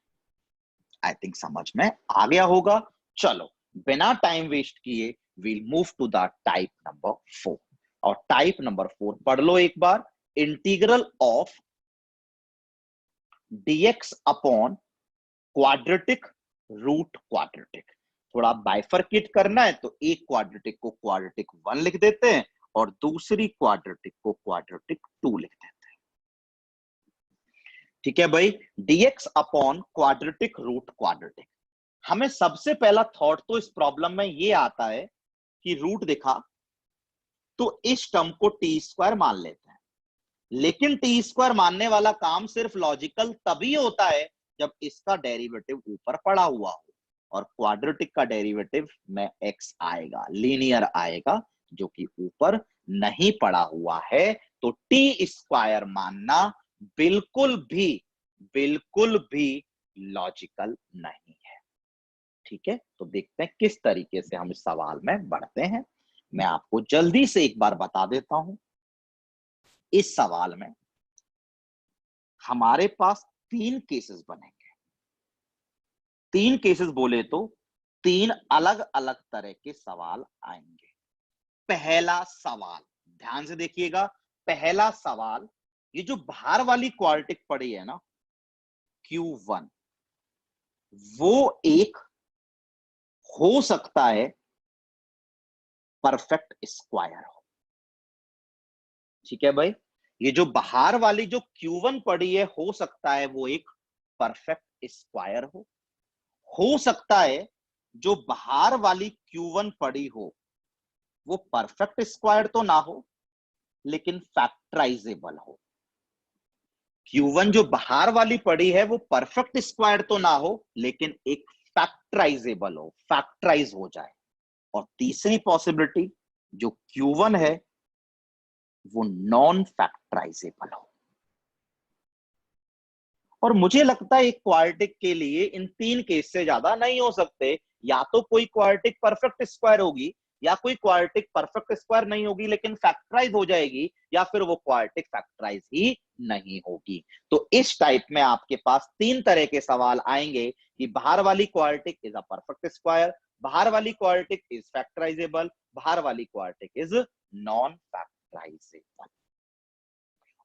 I think समझ में आ गया होगा। चलो बिना टाइम वेस्ट किए we'll move to the type number 4। और टाइप नंबर 4 पढ़ लो एक बार, integral of dx upon quadratic root quadratic. थोड़ा बाइफरकेट करना है तो एक क्वाड्रेटिक को क्वाड्रेटिक 1 लिख देते हैं और दूसरी क्वाड्रेटिक को क्वाड्रेटिक 2 लिख देते हैं। ठीक है भाई, dx upon quadratic root quadratic. हमें सबसे पहला थॉट तो इस प्रॉब्लम में ये आता है कि रूट दिखा तो इस टर्म को टी स्क्वायर मान लेते हैं, लेकिन टी स्क्वायर मानने वाला काम सिर्फ लॉजिकल तभी होता है जब इसका डेरिवेटिव ऊपर पड़ा हुआ हो, और क्वाड्रेटिक का डेरिवेटिव में x आएगा, लीनियर आएगा, जो कि ऊपर नहीं पड़ा हुआ है। तो टी स्क्वायर मानना बिल्कुल भी लॉजिकल नहीं है। ठीक है, तो देखते हैं किस तरीके से हम इस सवाल में बढ़ते हैं। मैं आपको जल्दी से एक बार बता देता हूं, इस सवाल में हमारे पास 3 केसेस बनेंगे। 3 केसेस बोले तो 3 अलग अलग तरह के सवाल आएंगे। पहला सवाल ध्यान से देखिएगा, पहला सवाल, ये जो बाहर वाली क्वाड्रेटिक पड़ी है ना Q1, वो एक हो सकता है परफेक्ट स्क्वायर हो। ठीक है भाई, ये जो बाहर वाली जो Q1 पड़ी है, हो सकता है वो एक परफेक्ट स्क्वायर हो सकता है जो बाहर वाली Q1 पड़ी हो वो परफेक्ट स्क्वायर तो ना हो लेकिन फैक्टराइजेबल हो। Q1 जो बाहर वाली पड़ी है वो परफेक्ट स्क्वायर तो ना हो लेकिन एक फैक्टराइजेबल हो, फैक्टराइज हो जाए। और तीसरी पॉसिबिलिटी जो Q1 है वो नॉन फैक्टराइजेबल हो। और मुझे लगता है एक क्वाड्रेटिक के लिए इन 3 केस से ज्यादा नहीं हो सकते। या तो कोई क्वाड्रेटिक परफेक्ट स्क्वायर होगी, या कोई क्वाड्रेटिक परफेक्ट स्क्वायर नहीं होगी लेकिन फैक्टराइज हो जाएगी, या फिर वो क्वाड्रेटिक फैक्टराइज ही नहीं होगी। तो इस टाइप में आपके पास 3 तरह के सवाल आएंगे कि बाहर वाली quadratic is a perfect square, बाहर वाली क्वाड्रेटिक इज फैक्टराइजेबल, बाहर वाली क्वाड्रेटिक इज नॉन फैक्टराइजेबल।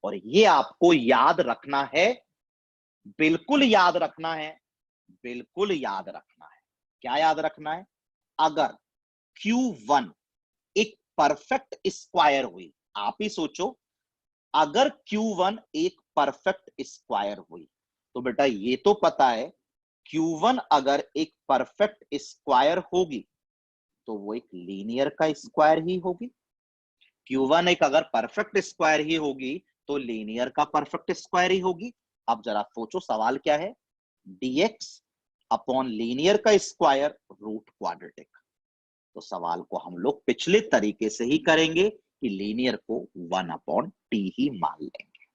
और ये आपको याद रखना है, बिल्कुल याद रखना है, बिल्कुल याद रखना है। क्या याद रखना है? अगर Q1 एक परफेक्ट स्क्वायर हुई, आप ही सोचो, अगर Q1 एक परफेक्ट स्क्वायर हुई तो बेटा ये तो पता है Q1 अगर एक परफेक्ट स्क्वायर होगी तो वो एक लीनियर का स्क्वायर ही होगी। Q1 एक अगर परफेक्ट स्क्वायर ही होगी तो लीनियर का परफेक्ट स्क्वायर ही होगी। अब जरा सोचो सवाल क्या है, dx अपॉन लीनियर का स्क्वायर रूट क्वाड्रेटिक। तो सवाल को हम लोग पिछले तरीके से ही करेंगे कि लीनियर को 1/t ही मान लेंगे।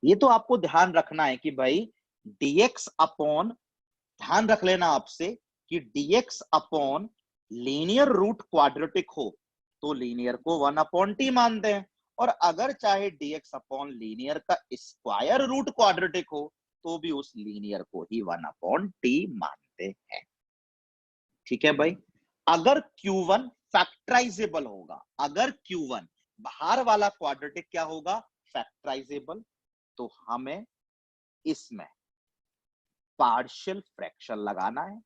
ये तो आपको ध्यान रखना है कि भाई dx अपॉन, ध्यान रख लेना आपसे कि dx upon linear root quadratic हो तो लीनियर को 1/t मानते हैं, और अगर चाहे dx अपॉन लीनियर का स्क्वायर रूट क्वाड्रेटिक हो तो भी उस लीनियर को ही 1/t मानते हैं। ठीक है भाई, अगर Q1 फैक्टराइजेबल होगा, अगर Q1 बाहर वाला क्वाड्रेटिक क्या होगा, फैक्टराइजेबल, तो हमें इसमें पार्शियल फ्रैक्शन लगाना है।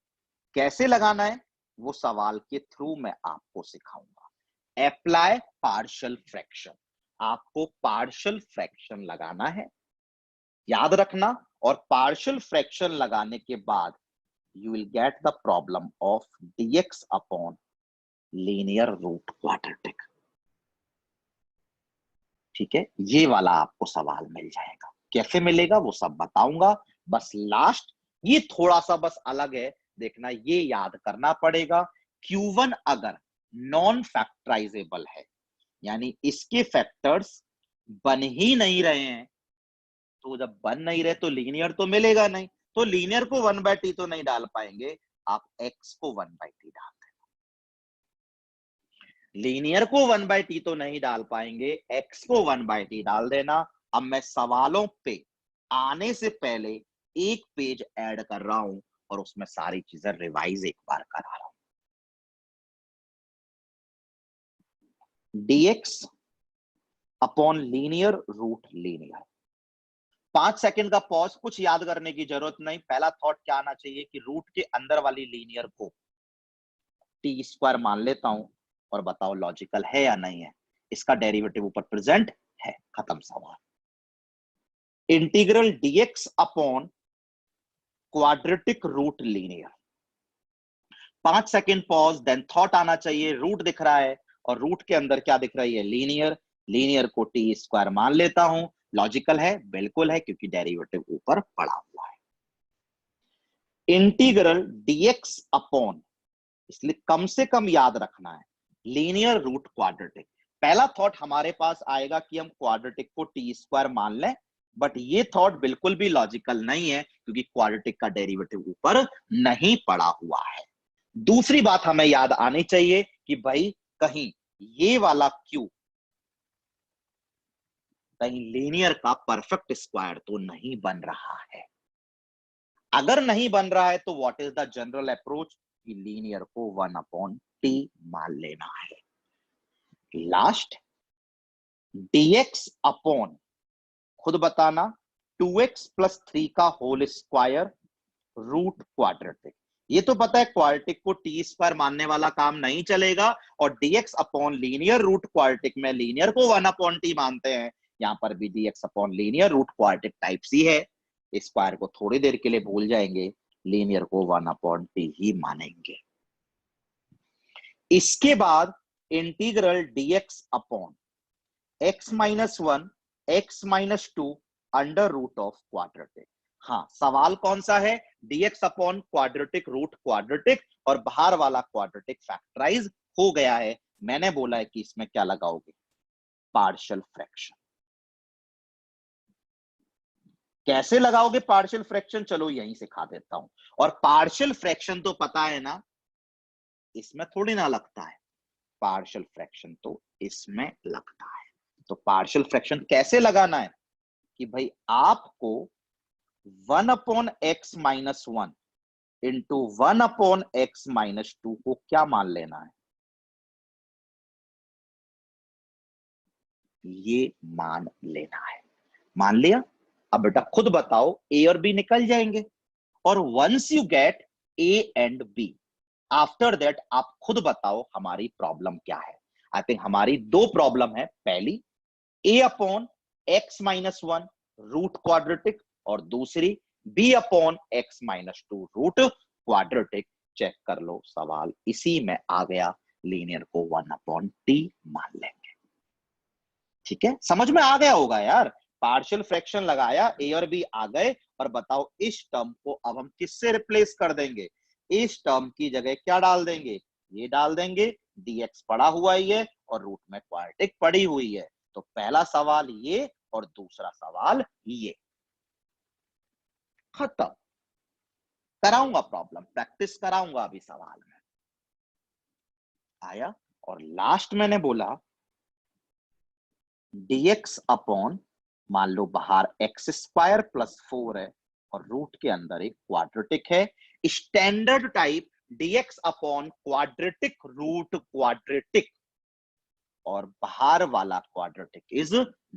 कैसे लगाना है वो सवाल के थ्रू मैं आपको सिखाऊंगा। अप्लाई पार्शियल फ्रैक्शन, आपको पार्शियल फ्रैक्शन लगाना है, याद रखना। और पार्शियल फ्रैक्शन लगाने के बाद you will get the problem of dx upon linear root quadratic। ठीक है, ये वाला आपको सवाल मिल जाएगा। कैसे मिलेगा वो सब बताऊंगा, बस लास्ट ये थोड़ा सा बस अलग है, देखना, ये याद करना पड़ेगा। Q1 अगर नॉन फैक्टराइजेबल है, यानी इसके फैक्टर्स बन ही नहीं रहे हैं, तो जब बन नहीं रहे तो लीनियर तो मिलेगा नहीं, तो लीनियर को 1/t तो नहीं डाल पाएंगे, आप x को 1/t डाल देना। लीनियर को 1/t तो नहीं डाल पाएंगे, x को 1/t डाल देना। अब मैं सवालों पे आने से पहले एक पेज ऐड कर रहा हूं और उसमें सारी चीजें रिवाइज एक बार करा रहा हूं। dx upon linear root linear. 5 second का पॉज, कुछ याद करने की जरूरत नहीं। पहला थॉट क्या आना चाहिए कि रूट के अंदर वाली लीनियर को टी स्क्वायर मान लेता हूं और बताओ लॉजिकल है या नहीं है। इसका डेरिवेटिव ऊपर प्रेजेंट है, खत्म सवाल। Integral dx upon quadratic root linear. 5 second pause, then thought आना चाहिए। रूट दिख रहा है और रूट के अंदर क्या दिख रही है, लीनियर। लीनियर को टी स्क्वायर मान लेता हूं। लॉजिकल है, बिल्कुल है, क्योंकि डेरिवेटिव ऊपर पड़ा हुआ है। इंटीग्रल dx अपॉन, इसलिए कम से कम याद रखना है, लीनियर रूट क्वाड्रेटिक। पहला थॉट हमारे पास आएगा कि हम क्वाड्रेटिक को टी स्क्वायर मान लें, बट ये थॉट बिल्कुल भी लॉजिकल नहीं है, क्योंकि क्वाड्रेटिक का डेरिवेटिव ऊपर नहीं पड़ा हुआ है। दूसरी बात हमें याद आनी चाहिए कि भाई कहीं ये वाला क्यू कहीं लीनियर का परफेक्ट स्क्वायर तो नहीं बन रहा है। अगर नहीं बन रहा है तो what is the general approach, कि लीनियर को 1/t मान लेना है। लास्ट, dx अपॉन, खुद बताना, 2x + 3 का होल स्क्वायर रूट क्वाड्रेटिक। ये तो पता है क्वाड्रेटिक को टी स्क्वायर मानने वाला काम नहीं चलेगा, और dx upon linear root quadratic में लीनियर को 1/t मानते हैं। यहां पर भी dx upon linear root quadratic type सी है। स्क्वायर को थोड़ी देर के लिए भूल जाएंगे, लीनियर को 1/t ही मानेंगे। इसके बाद integral dx upon x-1 x-2 under root of quadratic. हाँ, सवाल कौन सा है, dx upon quadratic root quadratic, और बाहर वाला क्वाड्रेटिक फैक्टराइज हो गया है। मैंने बोला है कि इसमें क्या लगाओगे, पार्शियल फ्रैक्शन। कैसे लगाओगे पार्शियल फ्रैक्शन, चलो यहीं सिखा देता हूं। और पार्शियल फ्रैक्शन तो पता है ना, इसमें थोड़ी ना लगता है। पार्शियल फ्रैक्शन तो इसमें लगता है। तो पार्शियल फ्रैक्शन कैसे लगाना है, कि भाई आपको 1/x-1 इंटू 1/x-2 को क्या मान लेना है, ये मान लेना है। मान लिया। अब बेटा खुद बताओ, ए और बी निकल जाएंगे, और once you get A and B, after that आप खुद बताओ हमारी प्रॉब्लम क्या है। आई थिंक हमारी दो प्रॉब्लम है। पहली, a upon x-1 root quadratic, और दूसरी b upon x-2 root quadratic. Check कर लो, सवाल इसी में आ गया। लीनियर को 1/t मान लेंगे। ठीक है, समझ में आ गया होगा यार। पार्शियल फ्रैक्शन लगाया, ए और बी आ गए, और बताओ इस टर्म को अब हम किससे रिप्लेस कर देंगे। इस टर्म की जगह क्या डाल देंगे, ये डाल देंगे। dx पड़ा हुआ ही है और रूट में क्वाड्रेटिक पड़ी हुई है। तो पहला सवाल ये और दूसरा सवाल ये, खत्म। कराऊंगा प्रॉब्लम, प्रैक्टिस कराऊंगा अभी सवाल में। आया। और लास्ट मैंने बोला dx अपॉन, मान लो बाहर x² + 4 है और रूट के अंदर एक क्वाड्रेटिक है। Standard type dx upon quadratic root quadratic, और बाहर वाला quadratic is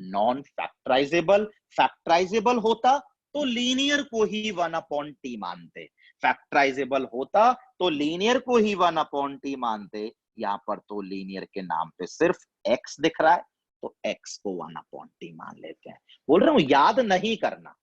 non factorisable. Factorisable होता तो लीनियर को ही 1/t मानते, फैक्टराइजेबल होता तो लीनियर को ही 1/t मानते। यहां पर तो लीनियर के नाम पे सिर्फ x दिख रहा है, तो x को 1/t मान लेते हैं। बोल रहा हूं याद नहीं करना,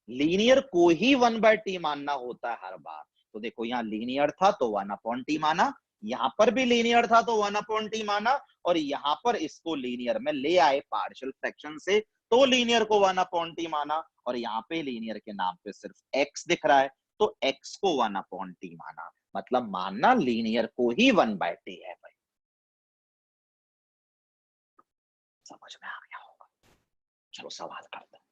लीनियर को ही 1/t मानना होता है हर बार। तो देखो यहाँ लीनियर था तो 1/t माना, यहां पर भी लीनियर था तो 1/t माना, और यहां पर इसको लीनियर में ले आए पार्शियल फ्रैक्शन से, तो लीनियर को 1/t माना, और यहाँ पे लीनियर के नाम पे सिर्फ x दिख रहा है तो x को 1/t माना। मतलब मानना लीनियर को ही 1/t है भाई। समझ में आ गया होगा। चलो सवाल करते हैं,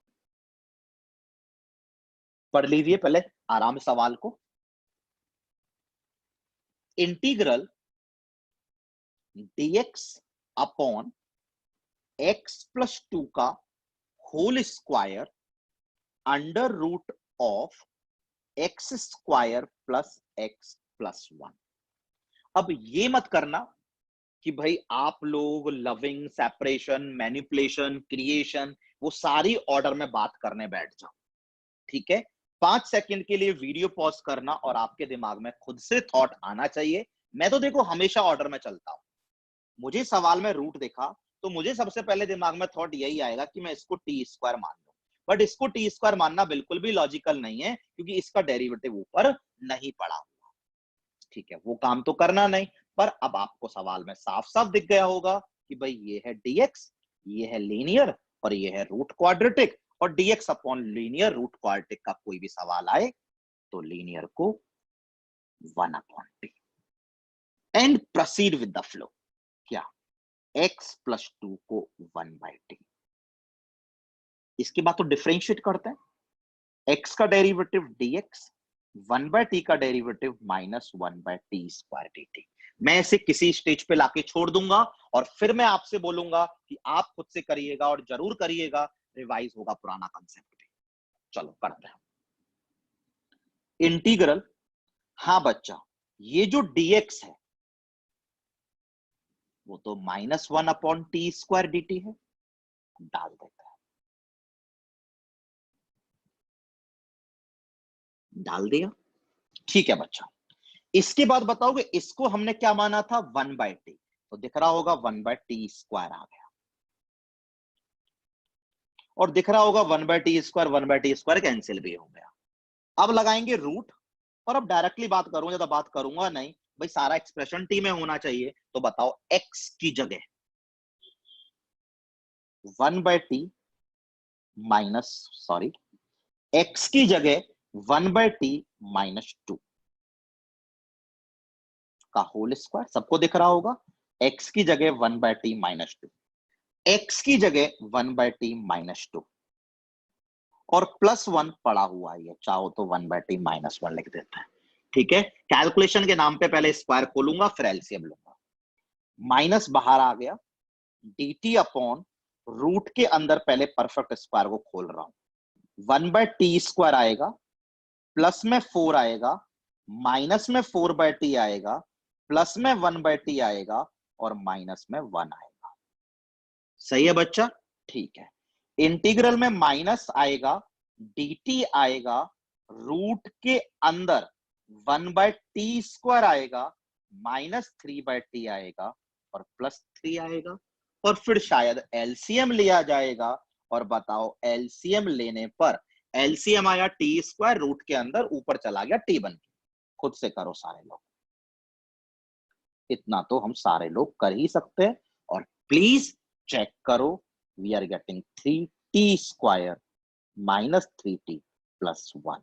पढ़ लीजिए पहले आराम से सवाल को। Integral dx upon x plus 2 का whole square under root of X square plus X plus 1। अब ये मत करना कि भाई आप लोग लविंग, सेपरेशन, मैनिपुलेशन, क्रिएशन वो सारी ऑर्डर में बात करने बैठ जाओ, ठीक है। 5 सेकंड के लिए वीडियो पॉज करना और आपके दिमाग में खुद से थॉट आना चाहिए। मैं तो देखो हमेशा ऑर्डर में चलता हूं। मुझे सवाल में रूट दिखा तो मुझे सबसे पहले दिमाग में थॉट यही आएगा कि मैं इसको टी स्क्वायर मान लूं, बट इसको टी स्क्वायर मानना बिल्कुल भी लॉजिकल नहीं है क्योंकि इसका डेरिवेटिव ऊपर नहीं पड़ा, ठीक है। वो काम तो करना नहीं, पर अब आपको सवाल में साफ साफ दिख गया होगा कि भाई ये है dx, ये है लीनियर और ये है रूट क्वाड्रेटिक, और dx upon linear root quadratic का कोई भी सवाल आए तो लीनियर को 1 upon t and proceed with the flow. क्या x प्लस 2 को 1 बाई टी। इसके बाद तो डिफरेंशिएट करते हैं। x का डेरिवेटिव dx, 1 बाय टी का derivative minus 1 by t square dt। मैं इसे किसी स्टेज पे लाके छोड़ दूंगा और फिर मैं आपसे बोलूंगा कि आप खुद से करिएगा और जरूर करिएगा, रिवाइज होगा पुराना कंसेप्ट भी। चलो करते हैं इंटीग्रल। हाँ बच्चा, ये जो dx है वो तो minus 1 upon T square dt है, डाल देते हैं। डाल दिया, ठीक है बच्चा। इसके बाद बताओगे इसको हमने क्या माना था 1 बाय टी, तो दिख रहा होगा 1 बाय टी स्क्वायर आ गया, और दिख रहा होगा 1 by t square, 1 by t square cancel भी हो गया। अब लगाएंगे रूट, और अब डायरेक्टली बात करूंगा, ज्यादा बात करूंगा नहीं भाई, सारा एक्सप्रेशन टी में होना चाहिए। तो बताओ x की जगह 1 by t minus, sorry, x की जगह 1 बाय टी माइनस 2 का होल स्क्वायर, सबको दिख रहा होगा। x की जगह 1 बाय टी माइनस 2, x की जगह 1 बाय टी माइनस 2 और प्लस 1 पड़ा हुआ है, चाहो तो 1 बाय टी माइनस 1 लिख देते हैं, ठीक है। कैलकुलेशन के नाम पे पहले स्क्वायर खोलूंगा फिर एलसीएम लूंगा। माइनस बाहर आ गया, dt अपॉन रूट के अंदर पहले परफेक्ट स्क्वायर को खोल रहा हूं। 1 बाय टी स्क्वायर आएगा, प्लस में 4 आएगा, माइनस में 4 बाय टी आएगा, प्लस में 1 बाय टी आएगा और माइनस में 1 आएगा। सही है बच्चा, ठीक है। इंटीग्रल में माइनस आएगा, dt आएगा, रूट के अंदर 1 बाय टी स्क्वायर आएगा, माइनस 3 बाय टी आएगा और प्लस 3 आएगा, और फिर शायद एलसीएम लिया जाएगा। और बताओ एलसीएम लेने पर, एलसीएम आया टी स्क्वायर, रूट के अंदर ऊपर चला गया टी बन के। खुद से करो सारे लोग, इतना तो हम सारे लोग कर ही सकते हैं। और प्लीज चेक करो, we are getting 3t square minus 3t plus 1।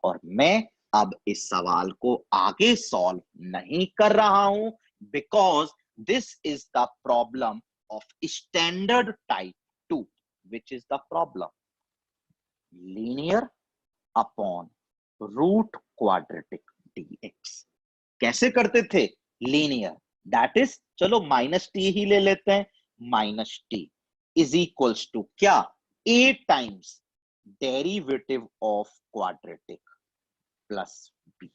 और मैं अब इस सवाल को आगे सॉल्व नहीं कर रहा हूं, because this is the problem of standard type 2, which is the problem linear upon root quadratic dx। कैसे करते थे लीनियर, दैट इज, चलो माइनस टी ही ले लेते हैं। Minus t is equals to क्या, a times derivative of quadratic plus b।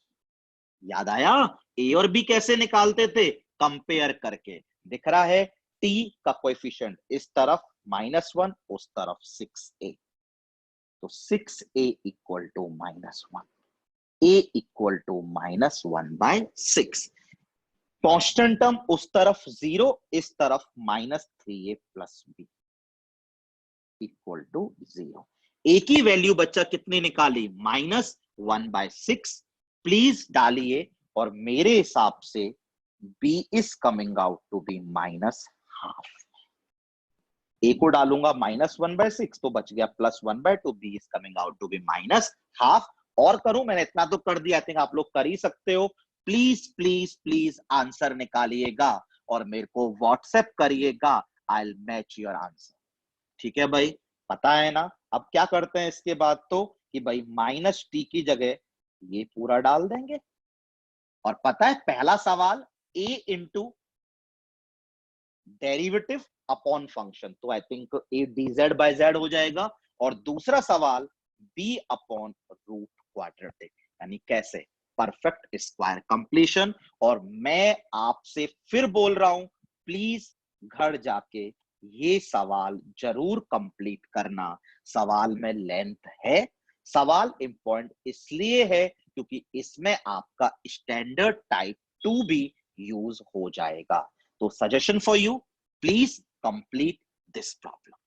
याद आया a और b कैसे निकालते थे, कंपेयर करके। दिख रहा है t का कोएफिशिएंट इस तरफ -1, उस तरफ 6a, तो 6a equal to -1, a equal to -1 by 6। Constant term उस तरफ 0, इस तरफ -3a plus b equal to 0। A की वैल्यू बच्चा कितनी निकाली, -1 बाय 6। प्लीज डालिए, और मेरे हिसाब से b is coming out to B -हाफ। ए को डालूंगा -1 बाय 6 तो बच गया +1 by 2, b is coming out to B -हाफ। और करूं, मैंने इतना तो कर दिया, आई थिंक आप लोग कर ही सकते हो। प्लीज प्लीज प्लीज आंसर निकालिएगा और मेरे को व्हाट्सएप करिएगा, I will match your answer, ठीक है भाई। पता है ना, अब क्या करते हैं इसके बाद तो कि भाई माइनस टी की जगह ये पूरा डाल देंगे। और पता है पहला सवाल a into derivative upon function, तो I think A D Z by Z हो जाएगा। और दूसरा सवाल बी अपॉन रूट क्वाड्रेटिक, यानी कैसे, परफेक्ट स्क्वायर कंप्लीशन। और मैं आपसे फिर बोल रहा हूं, प्लीज घर जाके ये सवाल जरूर कंप्लीट करना। सवाल में लेंथ है, सवाल इंपॉर्टेंट इसलिए है क्योंकि इसमें आपका स्टैंडर्ड टाइप 2 भी यूज हो जाएगा। तो suggestion for you, please complete this problem.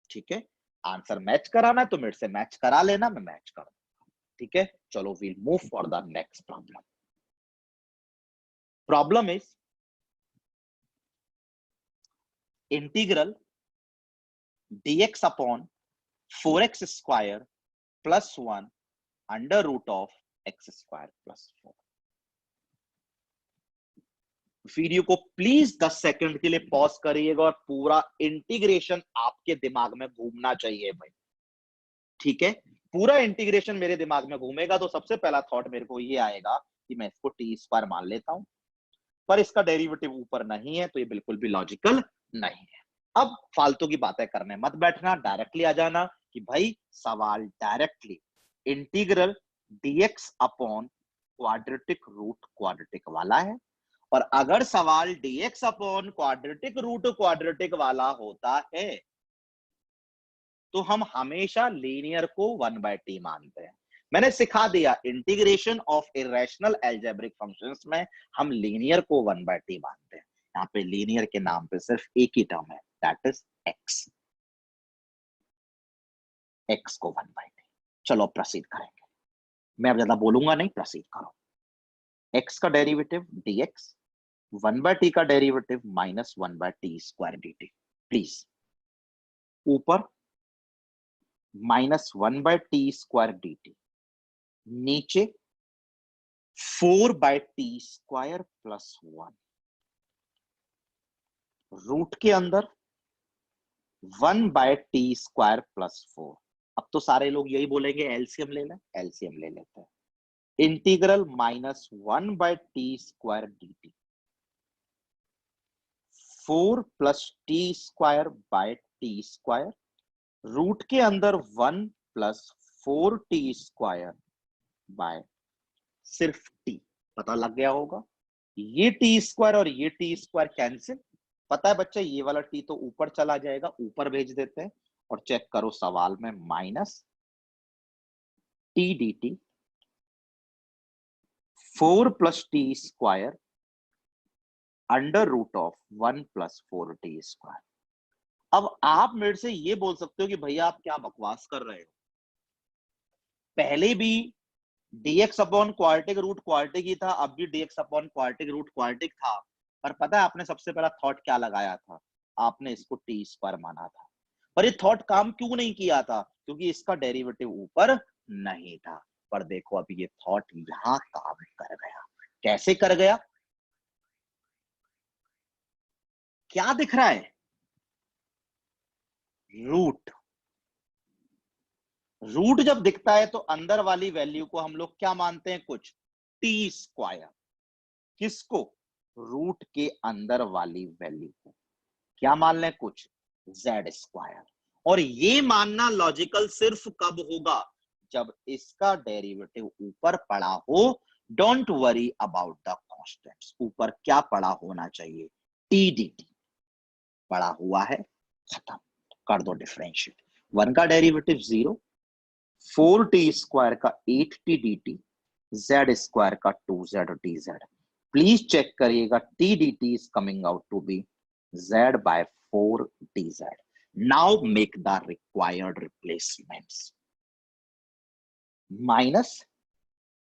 ठीक है, आंसर मैच कराना है तो मेरे से मैच करा लेना, मैं मैच कर दूंगा। ठीक है, चलो we'll move for the next problem. Problem is integral dx upon 4x square plus 1 under root of x square plus 4। Video को प्लीज 10 सेकंड के लिए पॉज करिएगा और पूरा इंटीग्रेशन आपके दिमाग में घूमना चाहिए भाई। ठीक है, पूरा इंटीग्रेशन मेरे दिमाग में घूमेगा तो सबसे पहला थॉट मेरे को ये आएगा कि मैं इसको टी स्क्वायर मान लेता हूं, पर इसका डेरिवेटिव ऊपर नहीं है तो ये बिल्कुल भी लॉजिकल नहीं है। अब फालतू की बातें करने मत बैठना, डायरेक्टली आ जाना कि भाई सवाल directly integral dx upon quadratic root quadratic वाला है। और अगर सवाल dx upon quadratic root quadratic वाला होता है तो हम हमेशा लीनियर को 1/t मानते हैं। मैंने सिखा दिया integration of irrational algebraic functions में हम लीनियर को 1/t मानते हैं। यहाँ पे लीनियर के नाम पे सिर्फ एक ही टर्म है, दैट इज x। x को 1/t। चलो प्रोसीड करेंगे, मैं अब ज्यादा बोलूंगा नहीं, प्रोसीड करो। x का डेरिवेटिव dx, 1/t का derivative minus 1/t square dt। Please ऊपर -1/t स्क्वायर dt, नीचे 4/t स्क्वायर प्लस 1, रूट के अंदर 1/t स्क्वायर प्लस 4। अब तो सारे लोग यही बोलेंगे एलसीएम ले लें, एलसीएम ले लेते हैं। Integral -1/t square dt, 4 plus t square by t square, root के अंदर 1 प्लस 4t स्क्वायर बाय सिर्फ t। पता लग गया होगा, ये टी स्क्वायर और ये टी स्क्वायर कैंसिल। पता है बच्चा, ये वाला टी तो ऊपर चला जाएगा, ऊपर भेज देते हैं। और चेक करो सवाल में minus t d t, 4 plus t square under root of 1 plus 4t square. अब आप मेरे से ये बोल सकते हो कि भैया आप क्या बकवास कर रहे हो, पहले भी dx upon quadratic root quadratic ही था, अब भी dx upon quadratic root quadratic था। पर पता है आपने सबसे पहला थॉट क्या लगाया था, आपने इसको टी स्क्वायर माना था। पर ये थॉट काम क्यों नहीं किया था, क्योंकि इसका डेरिवेटिव ऊपर नहीं था। पर देखो अभी ये थॉट यहां काम कर गया। कैसे कर गया, क्या दिख रहा है, रूट। रूट जब दिखता है तो अंदर वाली वैल्यू को हम लोग क्या मानते हैं, कुछ टी स्क्वायर। किसको, रूट के अंदर वाली वैल्यू को क्या मान लें, कुछ जेड स्क्वायर। और ये मानना लॉजिकल सिर्फ कब होगा, जब इसका डेरिवेटिव ऊपर पड़ा हो। Don't worry about the constants, ऊपर क्या पड़ा होना चाहिए, टी डी टी पड़ा हुआ है, खत्म कर दो डिफरेंशिएट। 1 का डेरिवेटिव 0, 4t स्क्वायर का 8t dt, z स्क्वायर का 2z dz। प्लीज चेक करिएगा, t dt is coming out to be z by 4 dz। Now make the required replacements। Minus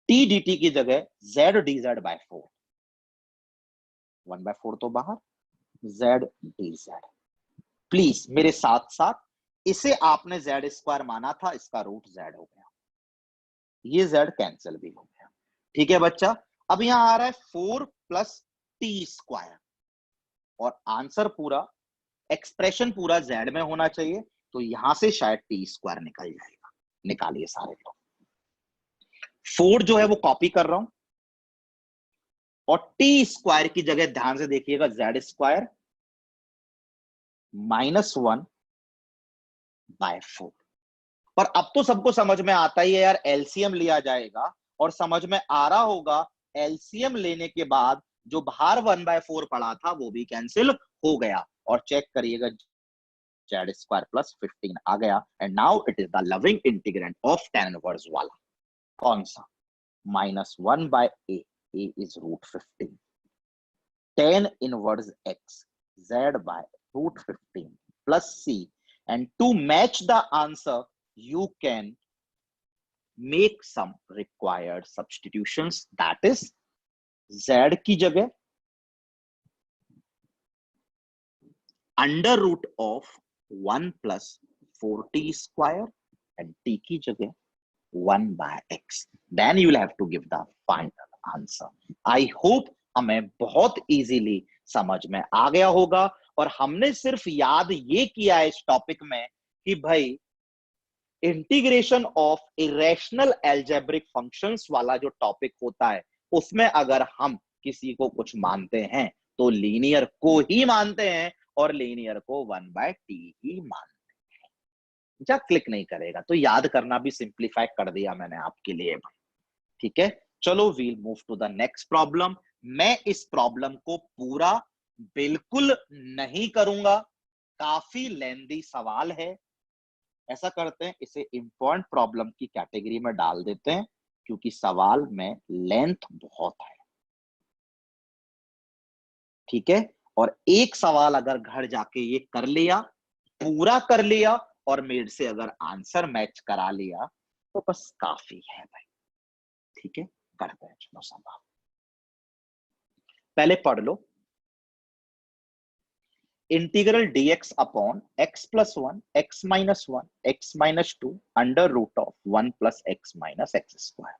t dt की जगह z dz by 4, 1/4 तो बाहर, z dz। Please मेरे साथ साथ, इसे आपने z स्क्वायर माना था, इसका रूट z हो गया, ये z कैंसिल भी हो गया। ठीक है बच्चा, अब यहां आ रहा है 4 प्लस टी स्क्वायर, और आंसर पूरा, एक्सप्रेशन पूरा z में होना चाहिए, तो यहां से शायद टी स्क्वायर निकल जाएगा। निकालिए सारे लोग। 4 जो है वो कॉपी कर रहा हूं, और टी स्क्वायर की जगह ध्यान से देखिएगा जेड स्क्वायर -1/4। पर अब तो सबको समझ में आता ही है यार, एलसीएम लिया जाएगा और समझ में आ रहा होगा एलसीएम लेने के बाद जो बाहर 1/4 पड़ा था वो भी कैंसिल हो गया। और चेक करिएगा जेड स्क्वायर प्लस 15 आ गया। And now it is the loving integrant of tan inverse वाला कौन सा, -1/a, a is √15, tan inverse x, z/√15 plus c, and to match the answer you can make some required substitutions, that is z की जगह √1 plus 4t square and t की जगह 1/x. Then you will have to give the final answer. I hope हमें बहुत easily समझ में आ गया होगा। और हमने सिर्फ याद ये किया है इस टॉपिक में कि भाई integration of irrational algebraic functions वाला जो टॉपिक होता है उसमें अगर हम किसी को कुछ मानते हैं तो लीनियर को ही मानते हैं और लीनियर को 1/t ही मानते हैं। जा क्लिक नहीं करेगा तो याद करना भी सिंप्लीफाई कर दिया मैंने आपके लिए भाई, ठीक है। चलो we'll move to the next problem. मैं इस प्रॉब्लम को पूरा बिल्कुल नहीं करूंगा, काफी लेंदी सवाल है। ऐसा करते हैं इसे इंपॉर्टेंट प्रॉब्लम की कैटेगरी में डाल देते हैं क्योंकि सवाल में लेंथ बहुत है, ठीक है। और एक सवाल अगर घर जाके ये कर लिया, पूरा कर लिया और मेरे से अगर आंसर मैच करा लिया तो बस काफी है भाई, ठीक है। करते हैं, चलो सवाल पहले पढ़ लो। Integral dx upon x plus 1 x minus 1 x minus 2 √1 plus x minus x square.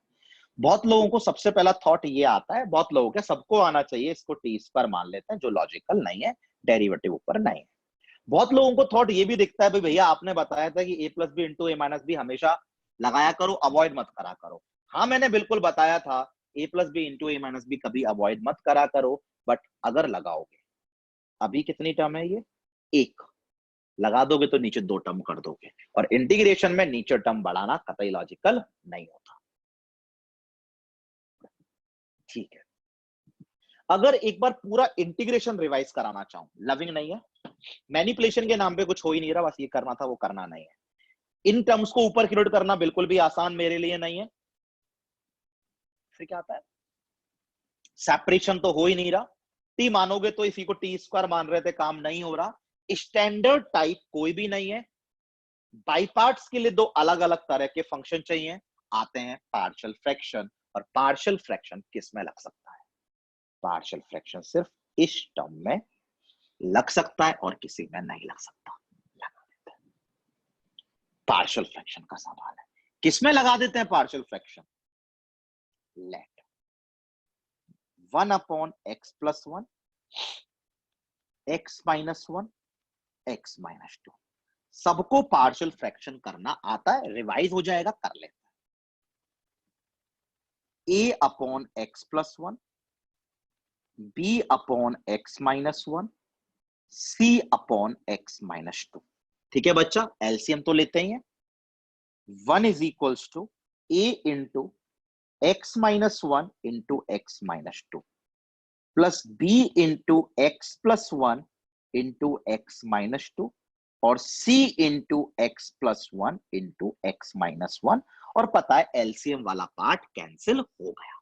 बहुत लोगों को सबसे पहला थॉट ये आता है, बहुत लोगों के सबको आना चाहिए, इसको टी स्क्वायर मान लेते हैं जो लॉजिकल नहीं है, डेरिवेटिव ऊपर नहीं है। बहुत लोगों को थॉट ये भी दिखता है भाई भैया आपने बताया था कि a plus b into a minus b हमेशा लगाया करो, अवॉइड मत करा करो। हाँ मैंने बिल्कुल बताया था a plus b into a minus b कभी अवॉइड मत करा करो, बट अगर लगाओगे, अभी कितनी टर्म है ये, एक लगा दोगे तो नीचे 2 टर्म कर दोगे, और इंटीग्रेशन में नीचे टर्म बढ़ाना कतई लॉजिकल नहीं होता, ठीक है। अगर एक बार पूरा इंटीग्रेशन रिवाइज कराना चाहूं, लविंग नहीं है, मैनिपुलेशन के नाम पे कुछ हो ही नहीं रहा, बस ये करना था वो करना नहीं है। इन टर्म्स को ऊपर क्रिएट करना बिल्कुल भी आसान मेरे लिए नहीं है। फिर क्या आता है, सेपरेशन तो हो ही नहीं रहा, टी मानोगे तो इसी को टी स्क्वायर मान रहे थे, काम नहीं हो रहा। स्टैंडर्ड टाइप कोई भी नहीं है, बाई पार्ट्स के लिए 2 अलग अलग तरह के फंक्शन चाहिए, आते हैं पार्शियल फ्रैक्शन। और पार्शियल फ्रैक्शन किस में लग सकता है, पार्शियल फ्रैक्शन सिर्फ इस टर्म में लग सकता है और किसी में नहीं लग सकता। लगा देते हैं, पार्शियल फ्रैक्शन का सवाल है, किस में लगा देते हैं partial fraction, let 1 upon x plus 1 x minus 1 x minus 2। सबको पार्शियल फ्रैक्शन करना आता है, रिवाइज हो जाएगा, कर लेते हैं। a upon x plus 1 b upon x minus 1 c upon x minus 2, ठीक है बच्चा। एलसीएम तो लेते ही हैं, 1 is equals to a into x minus 1 into x minus 2 plus b into x plus 1 into x minus 2 और c into x plus 1 into x minus 1। और पता है एलसीएम वाला पार्ट कैंसिल हो गया,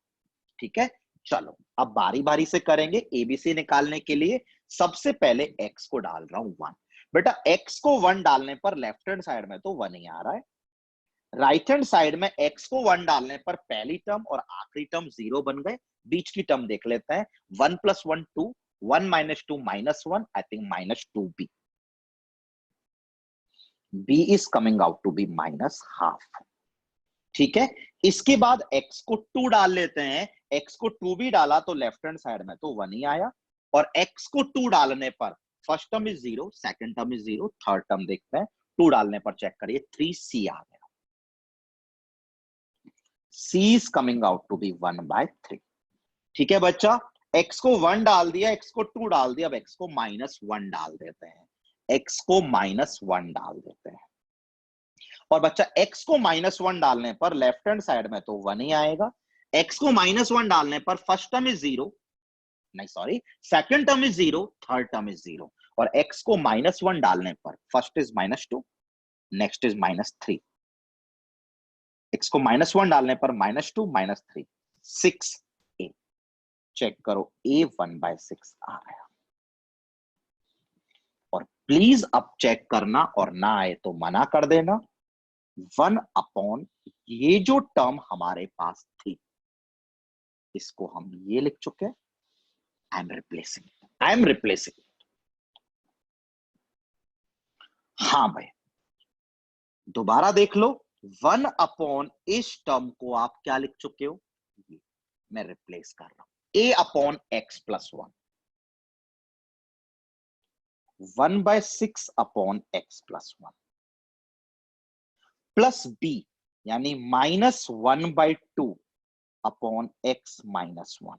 ठीक है। चलो अब बारी बारी से करेंगे एबीसी निकालने के लिए। सबसे पहले x को डाल रहा हूं 1। बेटा x को 1 डालने पर लेफ्ट हैंड साइड में तो 1 ही आ रहा है, राइट हैंड साइड में x को 1 डालने पर पहली टर्म और आखिरी टर्म 0 बन गए। बीच की टर्म देख लेते हैं, 1 plus 1 2, 1 minus 2 -1, I think -2b, b is coming out to be -12, ठीक है। इसके बाद x को 2 डाल लेते हैं, x को 2 भी डाला तो लेफ्ट हैंड साइड में तो 1 ही आया, और x को 2 डालने पर first term is 0, second term is 0, third term देखते हैं, 2 डालने पर चेक करिए 3c आ गया, c is coming out to be 1/3, ठीक है बच्चा। x को 1 डाल दिया, x को 2 डाल दिया, अब x को -1 डाल देते हैं, x को -1 डाल देते हैं। और बच्चा x को -1 डालने पर लेफ्ट हैंड साइड में तो 1 ही आएगा, x को -1 डालने पर फर्स्ट टर्म इज 0, नहीं sorry second term is 0, third term is 0, और x को -1 डालने पर first is -2, next is -3, x को -1 डालने पर -2 -3 6a, चेक करो a 1/6 आ गया। और प्लीज अब चेक करना और ना आए तो मना कर देना। 1 ये जो टर्म हमारे पास थी इसको हम ये लिख चुके हैं, आई एम रिप्लेसिंग। हाँ भाई दोबारा देख लो, 1 इस टर्म को आप क्या लिख चुके हो, ये मैं रिप्लेस कर रहा हूं, a/x+1, 1/6/x+1 प्लस b यानी -1/2/x-1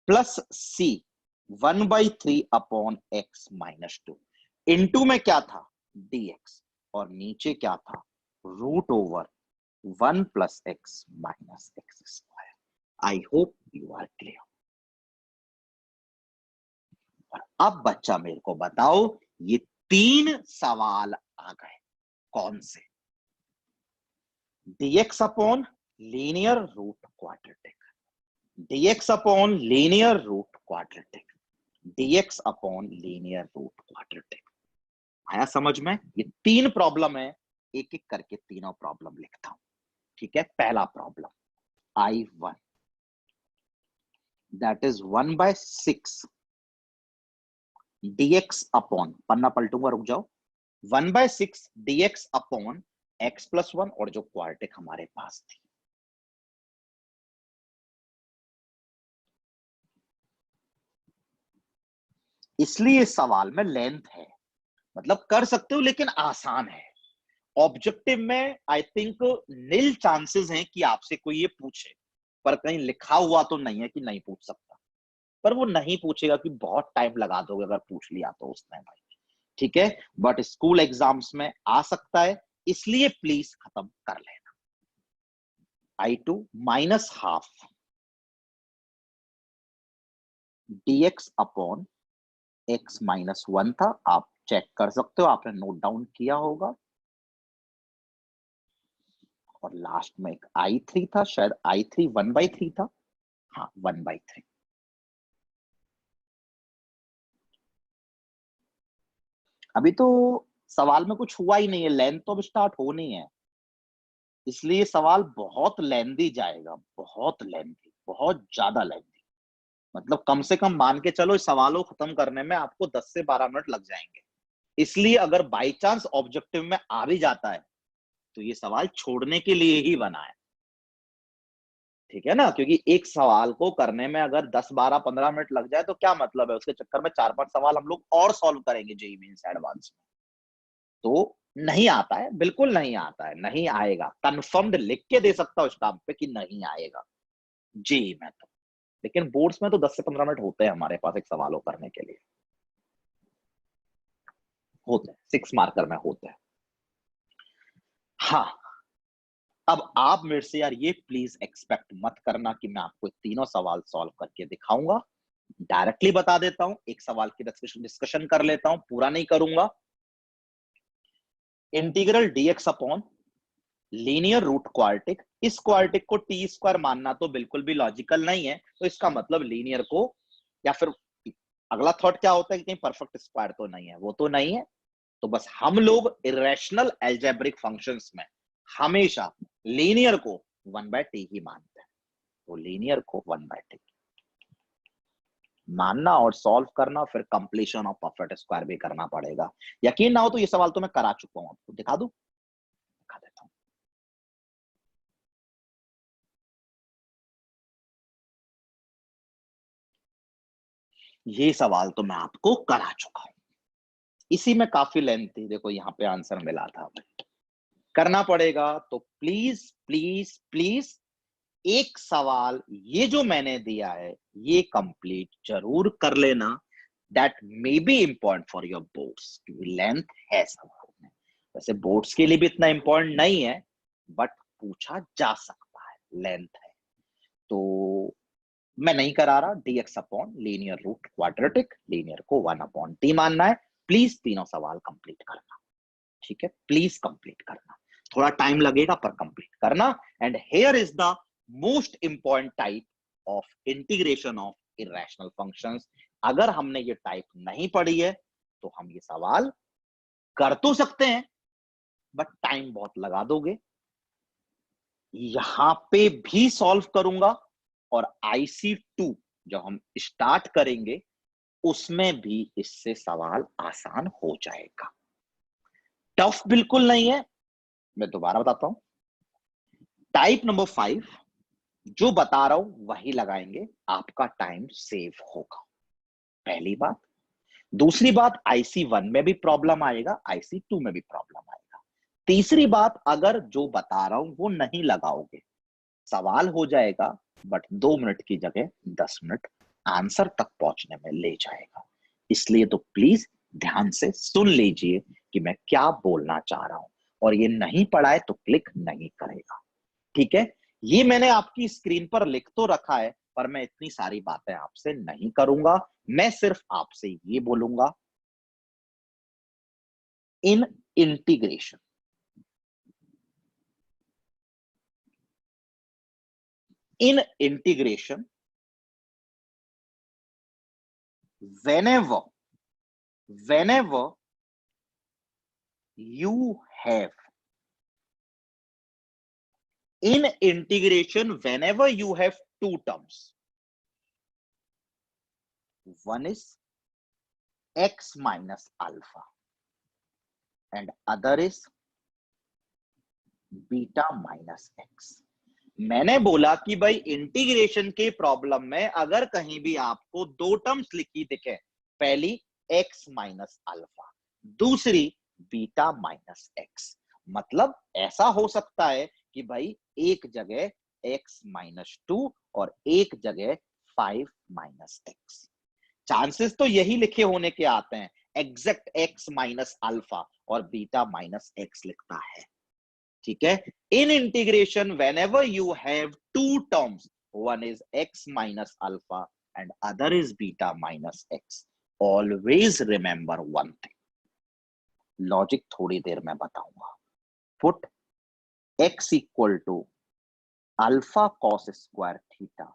plus c 1/3/x-2 into में क्या था dx और नीचे क्या था √1 + x - x²। I hope you are clear. और अब बच्चा मेरे को बताओ, ये 3 सवाल आ गए, कौन से? dx upon linear root quadratic, dx upon linear root quadratic, dx upon linear root quadratic. आया समझ में? ये 3 प्रॉब्लम है, एक एक करके तीनों प्रॉब्लम लिखता हूं, ठीक है। पहला problem I1 that is 1/6 dx upon, पन्ना पलटूंगा रुक जाओ, 1/6 dx अपॉन x+1 और जो क्वाड्रेटिक हमारे पास थी। इसलिए इस सवाल में लेंथ है, मतलब कर सकते हो लेकिन आसान है। ऑब्जेक्टिव में आई थिंक नील चांसेस हैं कि आपसे कोई ये पूछे, पर कहीं लिखा हुआ तो नहीं है कि नहीं पूछ सकता, पर वो नहीं पूछेगा कि बहुत टाइम लगा दोगे अगर पूछ लिया तो उसने भाई, ठीक है। बट स्कूल एग्जाम्स में आ सकता है, इसलिए प्लीज खत्म कर लेना। I2 -½ dx अपॉन x-1 था, आप चेक कर सकते हो, आपने नोट डाउन किया होगा। और लास्ट में एक I3 था, शायद I3 1/3 था, हाँ 1/3। अभी तो सवाल में कुछ हुआ ही नहीं है, लेंथ तो अब स्टार्ट होनी है, इसलिए सवाल बहुत लेंदी जाएगा, बहुत लेंदी, बहुत ज्यादा लेंदी। मतलब कम से कम मान के चलो इस सवालों को खत्म करने में आपको 10 से 12 मिनट लग जाएंगे। इसलिए अगर बाई चांस ऑब्जेक्टिव में आ भी जाता है तो ये सवाल छोड़ने के लिए ही बना है, ठीक है ना। क्योंकि एक सवाल को करने में अगर 10, 12, 15 मिनट लग जाए तो क्या मतलब है, उसके चक्कर में 4-5 सवाल हम लोग और सॉल्व करेंगे जेईई मेंस एडवांस में। तो नहीं आता है, बिल्कुल नहीं आता है, नहीं आएगा, कंफर्म्ड लिख के दे सकता हूं स्टाम्प पे कि नहीं आएगा जेईई में तो। लेकिन बोर्ड्स में तो 10 से 15 मिनट होते हैं हमारे पास एक सवाल को करने के लिए, होते हैं 6 मार्कर में होते हैं। हाँ अब आप मेरे से यार ये प्लीज एक्सपेक्ट मत करना कि मैं आपको तीनों सवाल सॉल्व करके दिखाऊंगा। डायरेक्टली बता देता हूं, एक सवाल की डिस्कशन कर लेता हूं, पूरा नहीं करूंगा। Integral dx upon linear root quadratic, इस क्वाड्रेटिक को टी स्क्वायर मानना तो बिल्कुल भी लॉजिकल नहीं है, तो इसका मतलब लीनियर को, या फिर अगला थॉट क्या होता है कि कहीं परफेक्ट स्क्वायर तो नहीं है, वो तो नहीं है। तो बस हम लोग इरेशनल एल्जेब्रिक फंक्शंस में हमेशा लीनियर को 1/t ही मानते हैं, तो लीनियर को 1/t मानना और सॉल्व करना, फिर कंप्लीशन ऑफ परफेक्ट स्क्वायर भी करना पड़ेगा। यकीन ना हो तो ये सवाल तो मैं करा चुका हूं, आपको दिखा दूं, दिखा देता हूं। ये सवाल तो मैं आपको करा चुका हूं, इसी में काफी लेंथ थी, देखो यहाँ पे आंसर मिला था, करना पड़ेगा। तो प्लीज प्लीज प्लीज एक सवाल ये जो मैंने दिया है ये कंप्लीट जरूर कर लेना, that may be important for your boards, क्योंकि लेंथ है सवाल में। वैसे बोर्ड्स के लिए भी इतना इंपॉर्टेंट नहीं है, बट पूछा जा सकता है, लेंथ है। तो मैं नहीं करा रहा, dx upon linear root quadratic, linear को 1 अपॉन टी मानना है। प्लीज तीनों सवाल कंप्लीट करना, ठीक है, प्लीज कंप्लीट करना, थोड़ा टाइम लगेगा पर कंप्लीट करना। And here is the most important type of integration of irrational functions. अगर हमने ये टाइप नहीं पढ़ी है तो हम ये सवाल कर तो सकते हैं, बट टाइम बहुत लगा दोगे। यहां पे भी सॉल्व करूंगा, और IC2 जब हम स्टार्ट करेंगे उसमें भी इससे सवाल आसान हो जाएगा। टफ बिल्कुल नहीं है, मैं दोबारा बताता हूं। टाइप नंबर 5 जो बता रहा हूं वही लगाएंगे, आपका टाइम सेव होगा, पहली बात। दूसरी बात, IC1 में भी प्रॉब्लम आएगा, IC2 में भी प्रॉब्लम आएगा। तीसरी बात, अगर जो बता रहा हूं वो नहीं लगाओगे, सवाल हो जाएगा बट 2 मिनट की जगह 10 मिनट आंसर तक पहुंचने में ले जाएगा। इसलिए तो प्लीज ध्यान से सुन लीजिए कि मैं क्या बोलना चाह रहा हूं, और ये नहीं पढ़ा है तो क्लिक नहीं करेगा, ठीक है। ये मैंने आपकी स्क्रीन पर लिख तो रखा है, पर मैं इतनी सारी बातें आपसे नहीं करूंगा। मैं सिर्फ आपसे ये बोलूंगा, इन integration, in integration, whenever you have, in integration whenever you have two terms, one is x minus alpha and other is beta minus x. मैंने बोला कि भाई इंटीग्रेशन के प्रॉब्लम में अगर कहीं भी आपको दो टर्म्स लिखी दिखे, पहली x माइनस अल्फा, दूसरी बीटा माइनस एक्स, मतलब ऐसा हो सकता है कि भाई एक जगह x माइनस 2 और एक जगह 5 माइनस एक्स। चांसेस तो यही लिखे होने के आते हैं, एग्जैक्ट x माइनस अल्फा और बीटा माइनस एक्स लिखता है, ठीक है। In integration whenever you have two terms, one is x minus alpha and other is beta minus X, always remember one thing. Logic थोड़ी देर में बताऊंगा। Put x equal to alpha cos square theta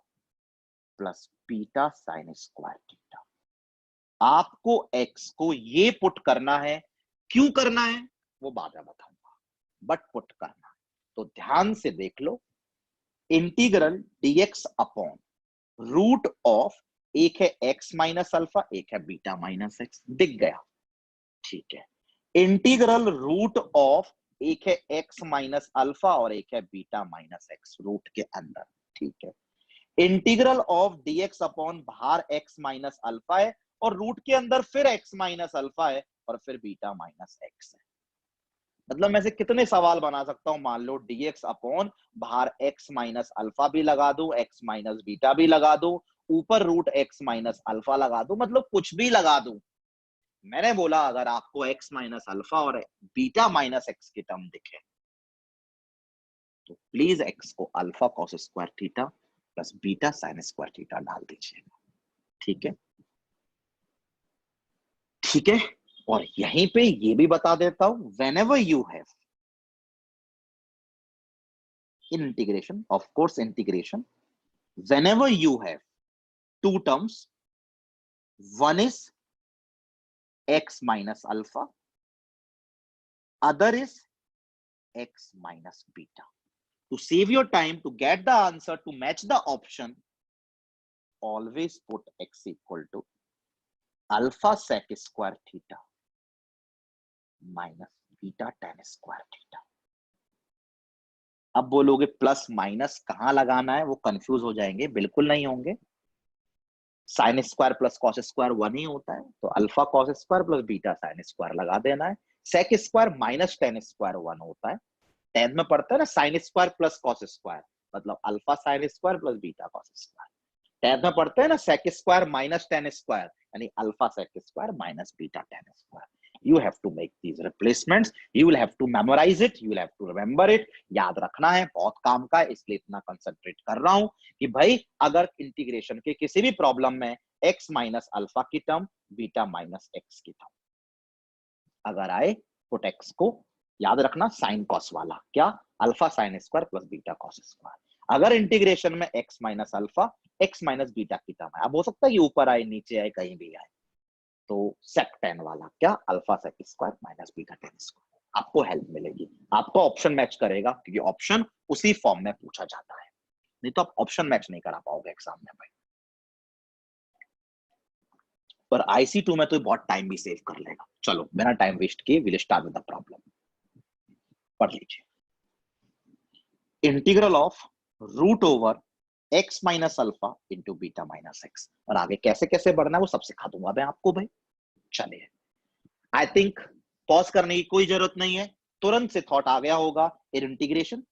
plus beta sine square theta. आपको x को ये put करना है, क्यों करना है वो बाद में बताऊंगा, बट पुट करना है। तो ध्यान से देख लो, integral dx upon root of, एक है x माइनस अल्फा, एक है बीटा माइनस एक्स, दिख गया, ठीक है। इंटीग्रल रूट ऑफ, एक है x माइनस अल्फा और एक है बीटा माइनस एक्स रूट के अंदर, ठीक है। इंटीग्रल ऑफ dx अपॉन बाहर x माइनस अल्फा है और रूट के अंदर फिर x माइनस अल्फा है और फिर बीटा माइनस एक्स है। मतलब मैं से कितने सवाल बना सकता हूं, मान लो dx अपॉन बाहर x माइनस अल्फा भी लगा दूं, x माइनस बीटा भी लगा दूं, ऊपर रूट x माइनस अल्फा लगा दूं, मतलब कुछ भी लगा दूं। मैंने बोला अगर आपको x माइनस अल्फा और बीटा माइनस एक्स की टर्म दिखे तो प्लीज x को alpha cos square theta plus beta sine square theta डाल दीजिएगा, ठीक है, ठीक है। और यहीं पे ये भी बता देता हूं, whenever you have in integration, of course integration, whenever you have two terms, one is x minus alpha, other is x minus beta. To save your time, to get the answer, to match the option, always put x equal to alpha sec square theta minus beta tan square theta. अब बोलोगे plus minus कहां लगाना है, वो confuse हो जाएंगे, बिल्कुल नहीं होंगे। Sine square plus cos square 1 ही होता है, तो alpha cos square plus beta sine square लगा देना है। Sec square minus tan square 1 होता है, 10 में पढ़ता है ना, sine square plus cos square, मतलब alpha sine square plus beta cos square. 10th में पढ़ते हैं ना sec square minus tan square, यानी alpha sec square minus beta tan square. You have to make these replacements. You will have to memorize it. You will have to remember it. याद रखना है, बहुत काम का है, इसलिए इतना कंसंट्रेट कर रहा हूं कि भाई अगर इंटीग्रेशन के किसी भी प्रॉब्लम में x माइनस अल्फा की टर्म, बीटा माइनस एक्स की टर्म अगर आए, पुट x को याद रखना साइन कॉस वाला, क्या alpha sine square plus beta cos square. अगर इंटीग्रेशन में x minus alpha x minus beta की टर्म है, अब हो सकता है कि ऊपर आए नीचे आए कहीं भी आए, तो सेक टेन वाला क्या alpha sec square minus beta tan square, आपको हेल्प मिलेगी। आपको ऑप्शन मैच करेगा क्योंकि ऑप्शन उसी फॉर्म में पूछा जाता है, नहीं तो आप ऑप्शन मैच नहीं करा पाओगे एग्जाम में भाई। पर IC2 में तो बहुत टाइम भी सेव कर लेगा। चलो बिना टाइम वेस्ट किए will start with the problem. पढ़ लीजिए, integral of root over x minus alpha into beta minus x, और आगे कैसे कैसे बढ़ना है वो सब सिखा दूंगा मैं आपको भाई। चलिए, आई थिंक पॉज करने की कोई जरूरत नहीं है, तुरंत से थॉट आ गया होगा। In integration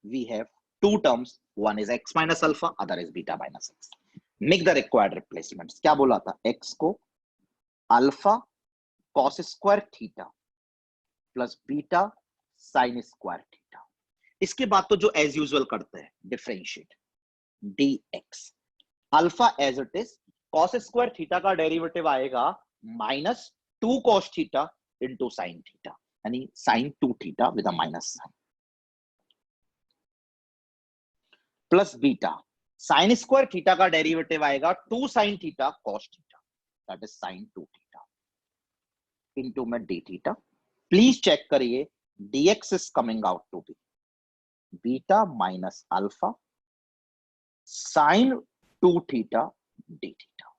we have two terms, one is x minus alpha, other is beta minus X. Make the required replacements. क्या बोला था, x को alpha cos square theta plus beta sine square theta. इसके बाद तो जो एज यूजुअल करते हैं, differentiate dx alpha as it is, cos square theta का डेरिवेटिव आएगा minus two cos theta into sine theta, यानी sine two theta with a minus sine, plus beta sine square theta का derivative आएगा two sine theta cos theta, that is sine two theta into में d theta. Please check करिए, dx is coming out to be beta minus alpha sine two theta D theta.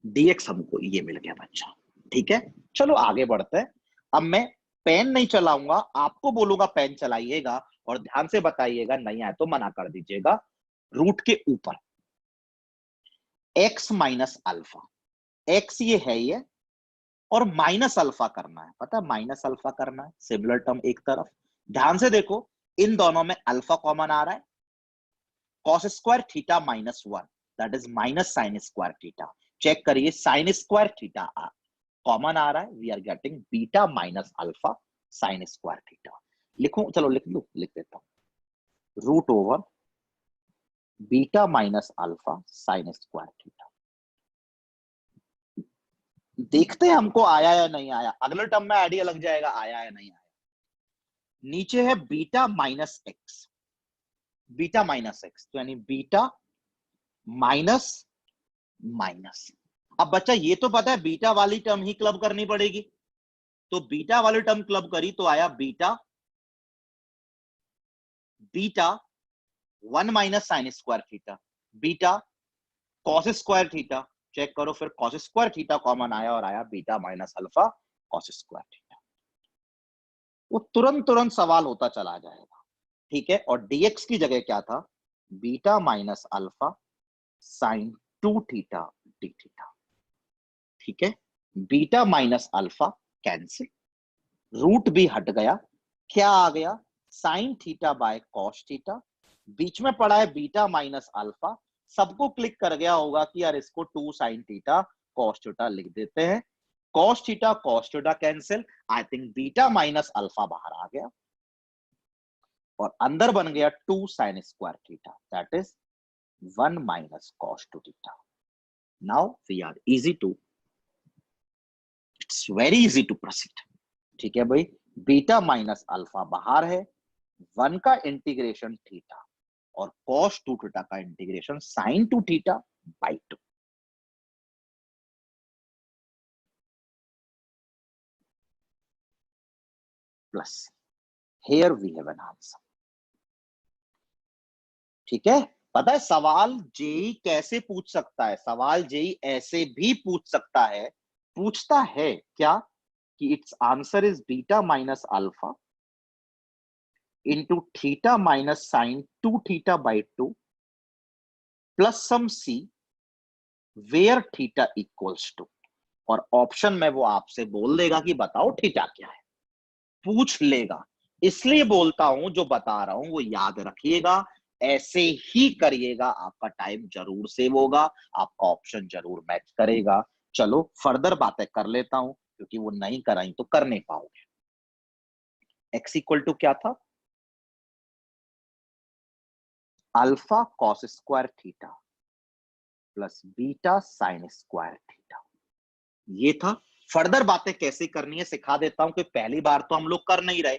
dx हमको ये मिल गया बच्चा, ठीक है। चलो आगे बढ़ते हैं। अब मैं पेन नहीं चलाऊंगा, आपको बोलूंगा पेन चलाइएगा, और ध्यान से बताइएगा, नहीं आए तो मना कर दीजिएगा। रूट के ऊपर x माइनस अल्फा, x ये है ये, और माइनस अल्फा करना है, पता है माइनस अल्फा करना है, सिमिलर टर्म एक तरफ। ध्यान से देखो, इन दोनों में अल्फा कॉमन आ रहा है, cos square theta minus one, that is minus sine square theta. Check करिए, साइन स्क्वायर थीटा कॉमन आ रहा है, we are getting beta minus alpha sine square theta. लिखूं, चलो लिख देता हूं, root over beta minus alpha sine square theta. देखते हैं हमको आया या नहीं आया, अगले टर्म में आइडिया लग जाएगा आया या नहीं आया। नीचे है beta minus x, beta minus x, तो यानी बीटा माइनस माइनस। अब बच्चा ये तो पता है बीटा वाली टर्म ही क्लब करनी पड़ेगी, तो बीटा वाली टर्म क्लब करी तो आया beta beta one minus sine square theta, beta cos square theta. Check करो फिर, कॉस स्क्वायर थीटा कॉमन आया और आया beta minus alpha cos square theta. वो तुरंत सवाल होता चला जाएगा, ठीक है। और dx की जगह क्या था, beta minus alpha sine two theta D theta, ठीक है। Beta minus alpha cancel, root भी हट गया, क्या आ गया, sine theta by cos theta, बीच में पड़ा है बीटा माइनस अल्फा, सबको क्लिक कर गया होगा कि यार इसको two sine theta cos theta लिख देते हैं, cos theta cancel, I think beta minus alpha बाहर आ गया, और अंदर बन गया two sign square theta, that is one minus cos two theta. Now we are easy to, it's very easy to proceed, ठीक है भाई। बीटा माइनस अल्फा बाहर है, वन का इंटीग्रेशन थीटा और cos टू थीटा का integration sine two theta by two. Plus here we have an answer, ठीक है। पता है सवाल जेई कैसे पूछ सकता है, सवाल जेई ऐसे भी पूछ सकता है, पूछता है क्या कि it's answer is beta minus alpha into theta minus sine two theta by two plus some c where theta equals to, और ऑप्शन में वो आपसे बोल देगा कि बताओ थीटा क्या है, पूछ लेगा इसलिए बोलता हूं, जो बता रहा हूं वो याद रखिएगा, ऐसे ही करिएगा, आपका टाइम जरूर सेव होगा, आपका ऑप्शन जरूर मैच करेगा। चलो फर्दर बातें कर लेता हूं, क्योंकि वो नहीं कराई तो कर नहीं पाओगे। x इक्वल टू क्या था? Alpha cos square theta plus beta sine square theta, ये था। फर्दर बातें कैसे करनी है सिखा देता हूं, कि पहली बार तो हम लोग कर नहीं रहे,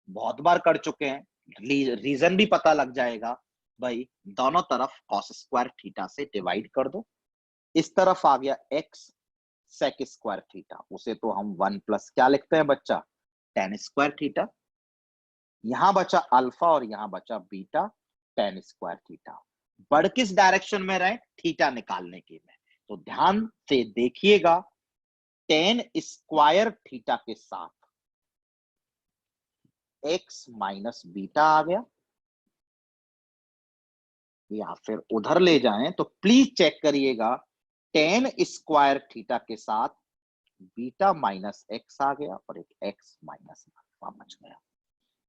बहुत बार कर चुके हैं, रीजन भी पता लग जाएगा। भाई दोनों तरफ कॉस स्क्वायर थीटा से डिवाइड कर दो, इस तरफ आ गया एक्स सेक स्क्वायर थीटा, उसे तो हम वन प्लस क्या लिखते हैं बच्चा, टेन स्क्वायर थीटा। यहां बचा अल्फा और यहां बचा बीटा टेन स्क्वायर थीटा। बढ़ किस डायरेक्शन में रहे, थीटा निकालने की में। तो ध्यान से देखिएगा, टेन स्क्वायर थीटा के साथ एक्स माइनस बीटा आ गया, या फिर उधर ले जाएं तो प्लीज चेक करिएगा, टेन स्क्वायर थीटा के साथ बीटा माइनस एक्स आ गया और एक एक्स माइनस अल्फा बच गया।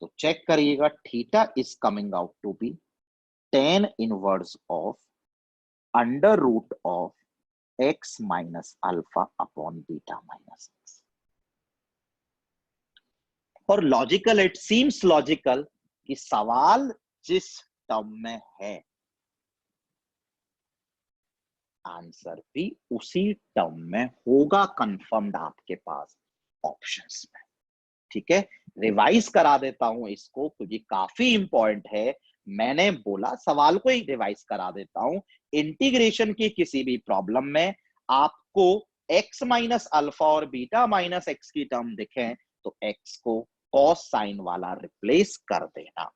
तो चेक करिएगा, theta is coming out to be tan inverse of under root of x minus alpha upon beta minus x. और लॉजिकल, इट सीम्स लॉजिकल कि सवाल जिस टर्म में है, आंसर भी उसी टर्म में होगा, कंफर्म्ड आपके पास ऑप्शंस में। ठीक है, रिवाइज करा देता हूं इसको, क्योंकि काफी इंपॉर्टेंट है। मैंने बोला सवाल को ही रिवाइज करा देता हूं। इंटीग्रेशन की किसी भी प्रॉब्लम में आपको x माइनस अल्फा और बीटा माइनस एक्स की टर्म दिखे तो x को कॉस साइन वाला रिप्लेस कर देना,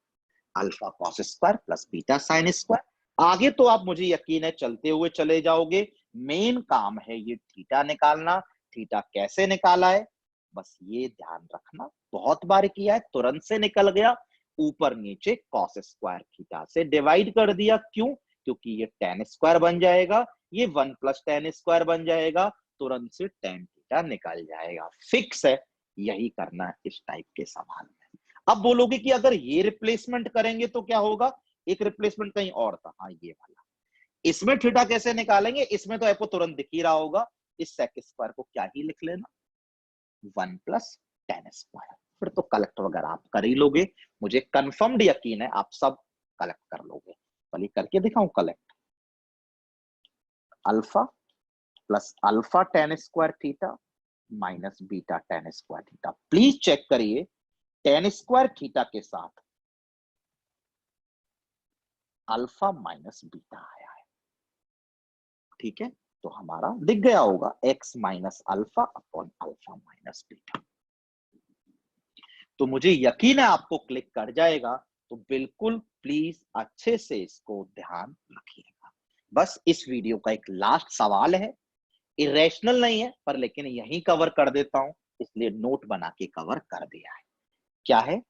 alpha cos square plus beta sine square. आगे तो आप मुझे यकीन है चलते हुए चले जाओगे। मेन काम है ये थीटा निकालना। थीटा कैसे निकाला है, बस ये ध्यान रखना, बहुत बार किया है, तुरंत से निकल गया, ऊपर नीचे कॉस स्क्वायर थीटा से डिवाइड कर दिया। क्यों? क्योंकि ये टेन स्क्वायर बन जाएगा, ये वन प्लस टेन स्क्वायर बन जाएगा, तुरंत से टेन थीटा निकल जाएगा। फिक्स है, यही करना है इस टाइप के सवाल में। अब बोलोगे कि अगर ये रिप्लेसमेंट करेंगे तो क्या होगा, एक रिप्लेसमेंट कहीं और था, हाँ ये वाला। इसमें थीटा कैसे निकालेंगे, इसमें तो आपको तुरंत दिख ही रहा होगा, इस सेक स्क्वायर को क्या ही लिख लेना, वन प्लस टेन स्क्वायर। फिर तो कलेक्ट वगैरह आप कर ही लोगे, मुझे कंफर्म्ड यकीन है आप सब कलेक्ट कर लोगे। चलिए करके दिखाऊं collect. Alpha plus alpha tan square theta minus beta tan square theta. Please check करिए, टेन स्क्वायर थीटा के साथ अल्फा माइनस बीटा आया है। ठीक है, तो हमारा दिख गया होगा x minus alpha upon alpha minus beta. तो मुझे यकीन है आपको क्लिक कर जाएगा, तो बिल्कुल प्लीज अच्छे से इसको ध्यान रखिएगा। बस इस वीडियो का एक लास्ट सवाल है, इरेशनल नहीं है पर लेकिन यही कवर कर देता हूं, इसलिए नोट बना के कवर कर दिया है। क्या है?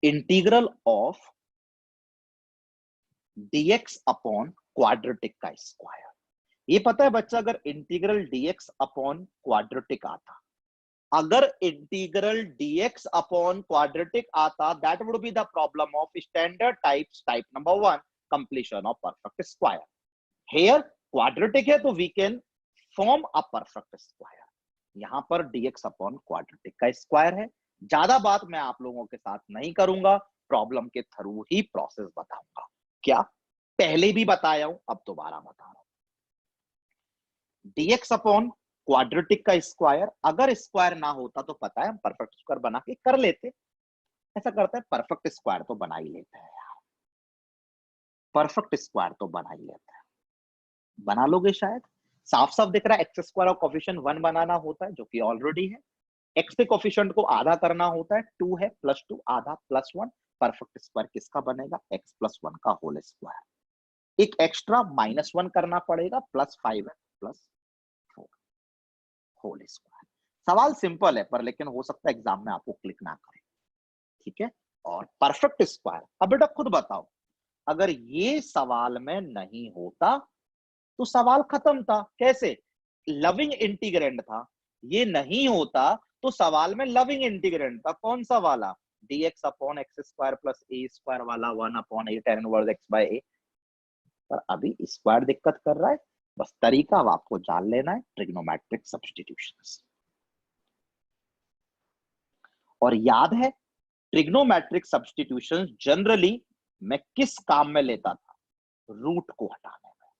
Integral of dx upon quadratic का स्क्वायर। ये पता है बच्चा, अगर इंटीग्रल dx अपॉन क्वाड्रेटिक आता, अगर इंटीग्रल dx अपॉन क्वाड्रेटिक आता, that would be the problem of standard types, type number 1, completion of perfect square. Here quadratic है तो we can form a perfect square. यहां पर dx अपॉन क्वाड्रेटिक का square है। ज्यादा बात मैं आप लोगों के साथ नहीं करूंगा, प्रॉब्लम के थ्रू ही प्रोसेस बताऊंगा। क्या पहले भी बताया हूं, अब दोबारा बता रहा हूं। dx अपॉन क्वाड्रेटिक का स्क्वायर, अगर स्क्वायर ना होता तो पता है हम परफेक्ट स्क्वायर बना के कर लेते। ऐसा करते हैं, परफेक्ट स्क्वायर तो बना ही लेते हैं यार, परफेक्ट स्क्वायर तो बना ही लेते हैं। बना लोगे शायद, साफ साफ दिख रहा है। एक्स स्क्वायर और कोफिशिएंट 1 बनाना होता है, जो कि ऑलरेडी है। एक्स के कोफिशिएंट को आधा करना होता है, 2 है, प्लस 2 आधा प्लस 1। परफेक्ट स्क्वायर किसका बनेगा, x प्लस 1 का होल स्क्वायर। एक एक्स्ट्रा माइनस 1 करना पड़ेगा, प्लस 5 है, प्लस 4 होल स्क्वायर। सवाल सिंपल है, पर लेकिन हो सकता है एग्जाम में आपको क्लिक ना करे। ठीक है, और परफेक्ट स्क्वायर, अब बेटा खुद बताओ, अगर ये सवाल में नहीं होता तो सवाल खत्म था। कैसे? लविंग इंटीग्रेंड था, ये नहीं होता तो सवाल में लविंग इंटीग्रेंड था, कौन सा वाला, dx upon x square plus ए स्क्वायर वाला 1 upon A tan inverse x by A. पर अभी स्क्वायर दिक्कत कर रहा है, बस तरीका अब आपको जान लेना है, ट्रिग्नोमेट्रिक सब्स्टिट्यूशंस। और याद है ट्रिग्नोमेट्रिक सब्स्टिट्यूशंस जनरली मैं किस काम में लेता था, रूट को हटाने में।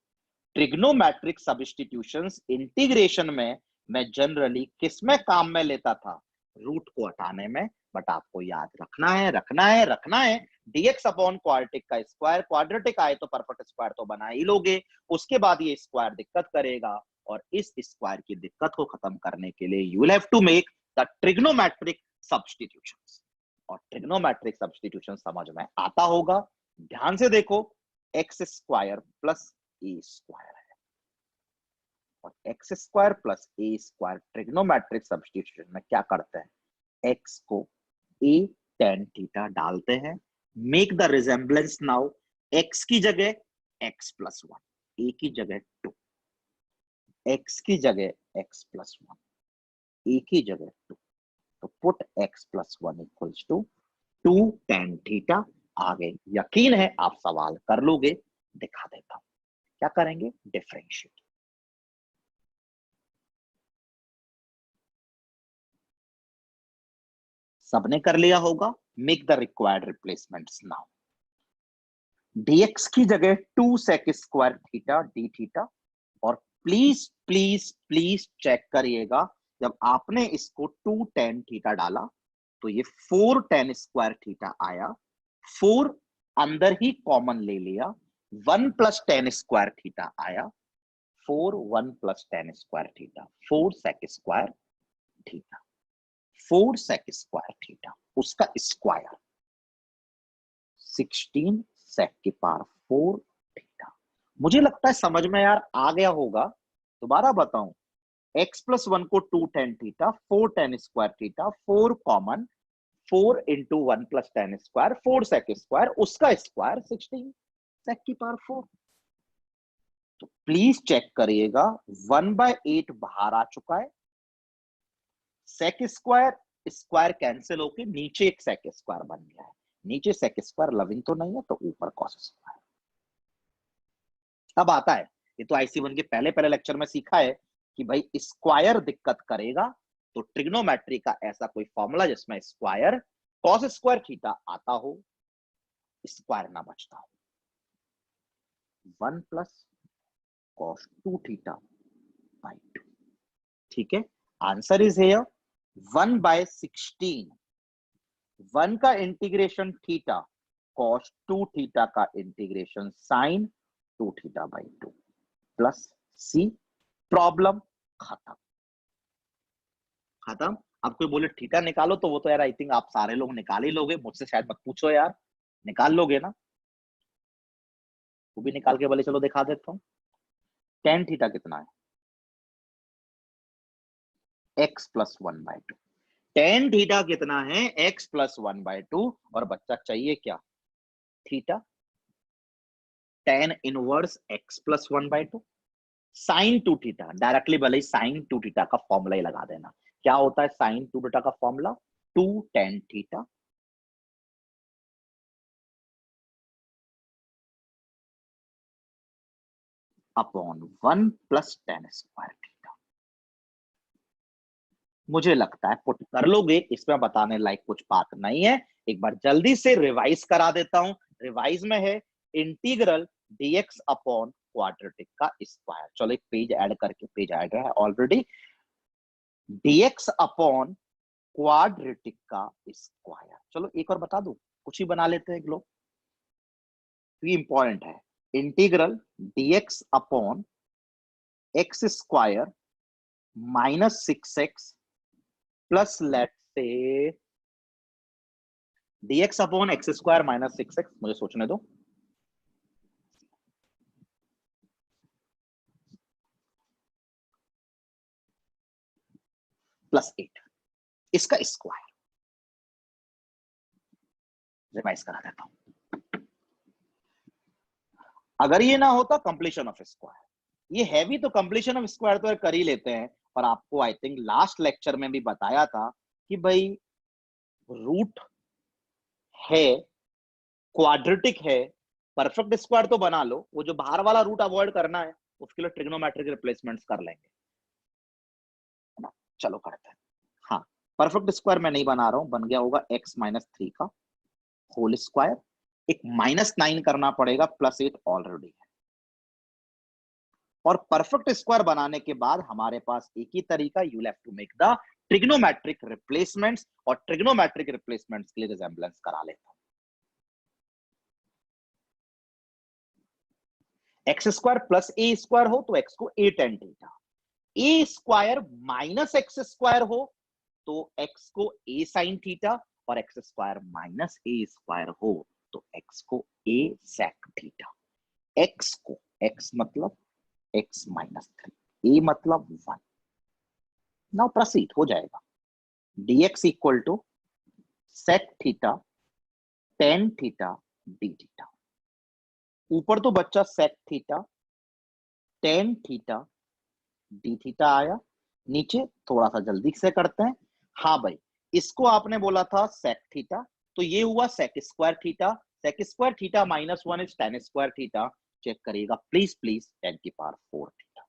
ट्रिग्नोमेट्रिक सब्स्टिट्यूशंस इंटीग्रेशन में मैं जनरली किस में काम में लेता था, रूट को हटाने में। बट आपको याद रखना है dx अपॉन क्वाड्रेटिक का स्क्वायर, क्वाड्रेटिक आए तो परफेक्ट स्क्वायर तो बना ही लोगे, उसके बाद ये स्क्वायर दिक्कत करेगा, और इस स्क्वायर की दिक्कत को खत्म करने के लिए you will have to make the trigonometric substitutions. और ट्रिग्नोमेट्रिक सब्स्टिट्यूशन समझ में आता होगा, ध्यान से देखो, एक्स स्क्वायर प्लस ए स्क्वायर है, और एक्स स्क्वायर प्लस ए स्क्वायर ट्रिग्नोमेट्रिक सब्स्टिट्यूशन में क्या करते हैं, एक्स को ए tan थीटा डालते हैं, make the resemblance now, x की जगह एक्स प्लस वन, ए की जगह टू, एक्स की जगह एक्स प्लस वन, ए की जगह टू, तो put x plus one equals to 2 tan theta. आगे यकीन है आप सवाल कर लोगे, दिखा देता हूं क्या करेंगे, डिफरेंशिएट। सबने कर लिया होगा, make the required replacements now, dx की जगह 2 sec square theta D theta. और प्लीज प्लीज प्लीज चेक करिएगा, जब आपने इसको 2 tan थीटा डाला तो ये 4 tan स्क्वायर थीटा आया, 4 अंदर ही कॉमन ले लिया, 1 प्लस tan स्क्वायर थीटा आया, 4 1 plus tan square theta, 4 sec square theta, 4 sec square theta, उसका स्क्वायर 16 sec की पावर 4 थीटा। मुझे लगता है समझ में यार आ गया होगा, दोबारा बताऊं, x प्लस वन को 2 tan theta, 4 tan square theta, 4 common, 4 into 1 plus tan square, 4 sec square, उसका स्क्वायर 16 sec की पावर 4। तो प्लीज चेक करिएगा, 1/8 बाहर आ चुका है, sec स्क्वायर स्क्वायर कैंसिल होके नीचे एक sec स्क्वायर बन गया है, नीचे sec स्क्वायर लविंग तो नहीं है, तो ऊपर cos स्क्वायर। अब आता है, ये तो IC1 के पहले पहले लेक्चर में सीखा है कि भाई स्क्वायर दिक्कत करेगा, तो ट्रिग्नोमेट्री का ऐसा कोई फॉर्मूला जिसमें स्क्वायर cos स्क्वायर थीटा आता हो, स्क्वायर ना बचता हो, 1 प्लस cos 2 थीटा बाई 2। ठीक है, आंसर इज हियर 1/16, 1 का इंटीग्रेशन थीटा, cos 2 थीटा का integration sine 2 theta by 2 plus c. Problem खत्म। खत्म। अब कोई बोले थीटा निकालो, तो वो तो यार आई थिंक आप सारे लोग निकाल ही लोगे, मुझसे शायद मत पूछो यार, निकाल लोगे ना, वो भी निकाल के बोले चलो दिखा देता हूं। tan थीटा कितना है, x प्लस 1/2। tan थीटा कितना है, x प्लस 1/2, और बच्चा चाहिए क्या, theta, tan inverse x plus 1/2, sine 2 theta, directly भले ही साइन 2 थीटा का फॉर्मूला ही लगा देना। क्या होता है साइन 2 थीटा का formula, 2 tan theta upon 1 plus tan square theta. मुझे लगता है पुट कर लोगे, इसमें बताने लायक कुछ बात नहीं है, एक बार जल्दी से रिवाइज करा देता हूं। रिवाइज में है इंटीग्रल dx अपॉन क्वाड्रेटिक का स्क्वायर। चलो एक पेज ऐड करके, पेज ऐड है ऑलरेडी, dx अपॉन क्वाड्रेटिक का स्क्वायर। चलो एक और बता दूं, कुछ ही बना लेते हैं एक लोग, ये इंपॉर्टेंट है, integral dx upon x square minus 6x plus let say dx upon x square minus 6x, मुझे सोचने दो, प्लस 8, इसका स्क्वायर। रिवाइज करा देता हूं, अगर ये ना होता कंप्लीशन ऑफ स्क्वायर, ये हैवी तो कंप्लीशन ऑफ स्क्वायर तो कर ही लेते हैं, और आपको आई थिंक लास्ट लेक्चर में भी बताया था कि भाई रूट है, क्वाड्रेटिक है, परफेक्ट स्क्वायर तो बना लो, वो जो बाहर वाला रूट अवॉइड करना है उसके लिए ट्रिग्नोमेट्रिक रिप्लेसमेंट्स कर लेंगे, है ना। चलो करते हैं। हाँ, परफेक्ट स्क्वायर मैं नहीं बना रहा हूं, बन गया होगा x-3 का होल स्क्वायर, एक -9 करना पड़ेगा, +8 ऑलरेडी है। और परफेक्ट स्क्वायर बनाने के बाद हमारे पास एक ही तरीका, you have to make the trigonometric replacements, और ट्रिग्नोमेट्रिक रिप्लेसमेंट्स के लिए रिजेम्बलेंस करा लेता हूं। एक्स स्क्वायर प्लस ए स्क्वायर हो तो एक्स को a tan theta, a square minus x square हो तो एक्स को a sin थीटा, और x square minus a square हो तो एक्स को a sec थीटा। एक्स को, एक्स मतलब x-3, a मतलब 1। नाउ प्रोसीड हो जाएगा, dx equal to sec theta tan theta d theta. ऊपर तो बच्चा sec theta tan theta d theta आया, नीचे थोड़ा सा जल्दी से करते हैं। हाँ भाई, इसको आपने बोला था sec थीटा, तो ये हुआ sec square theta, sec square theta -1 is tan square theta. Check करिएगा प्लीज प्लीज, 10 की पावर 4 थीटा।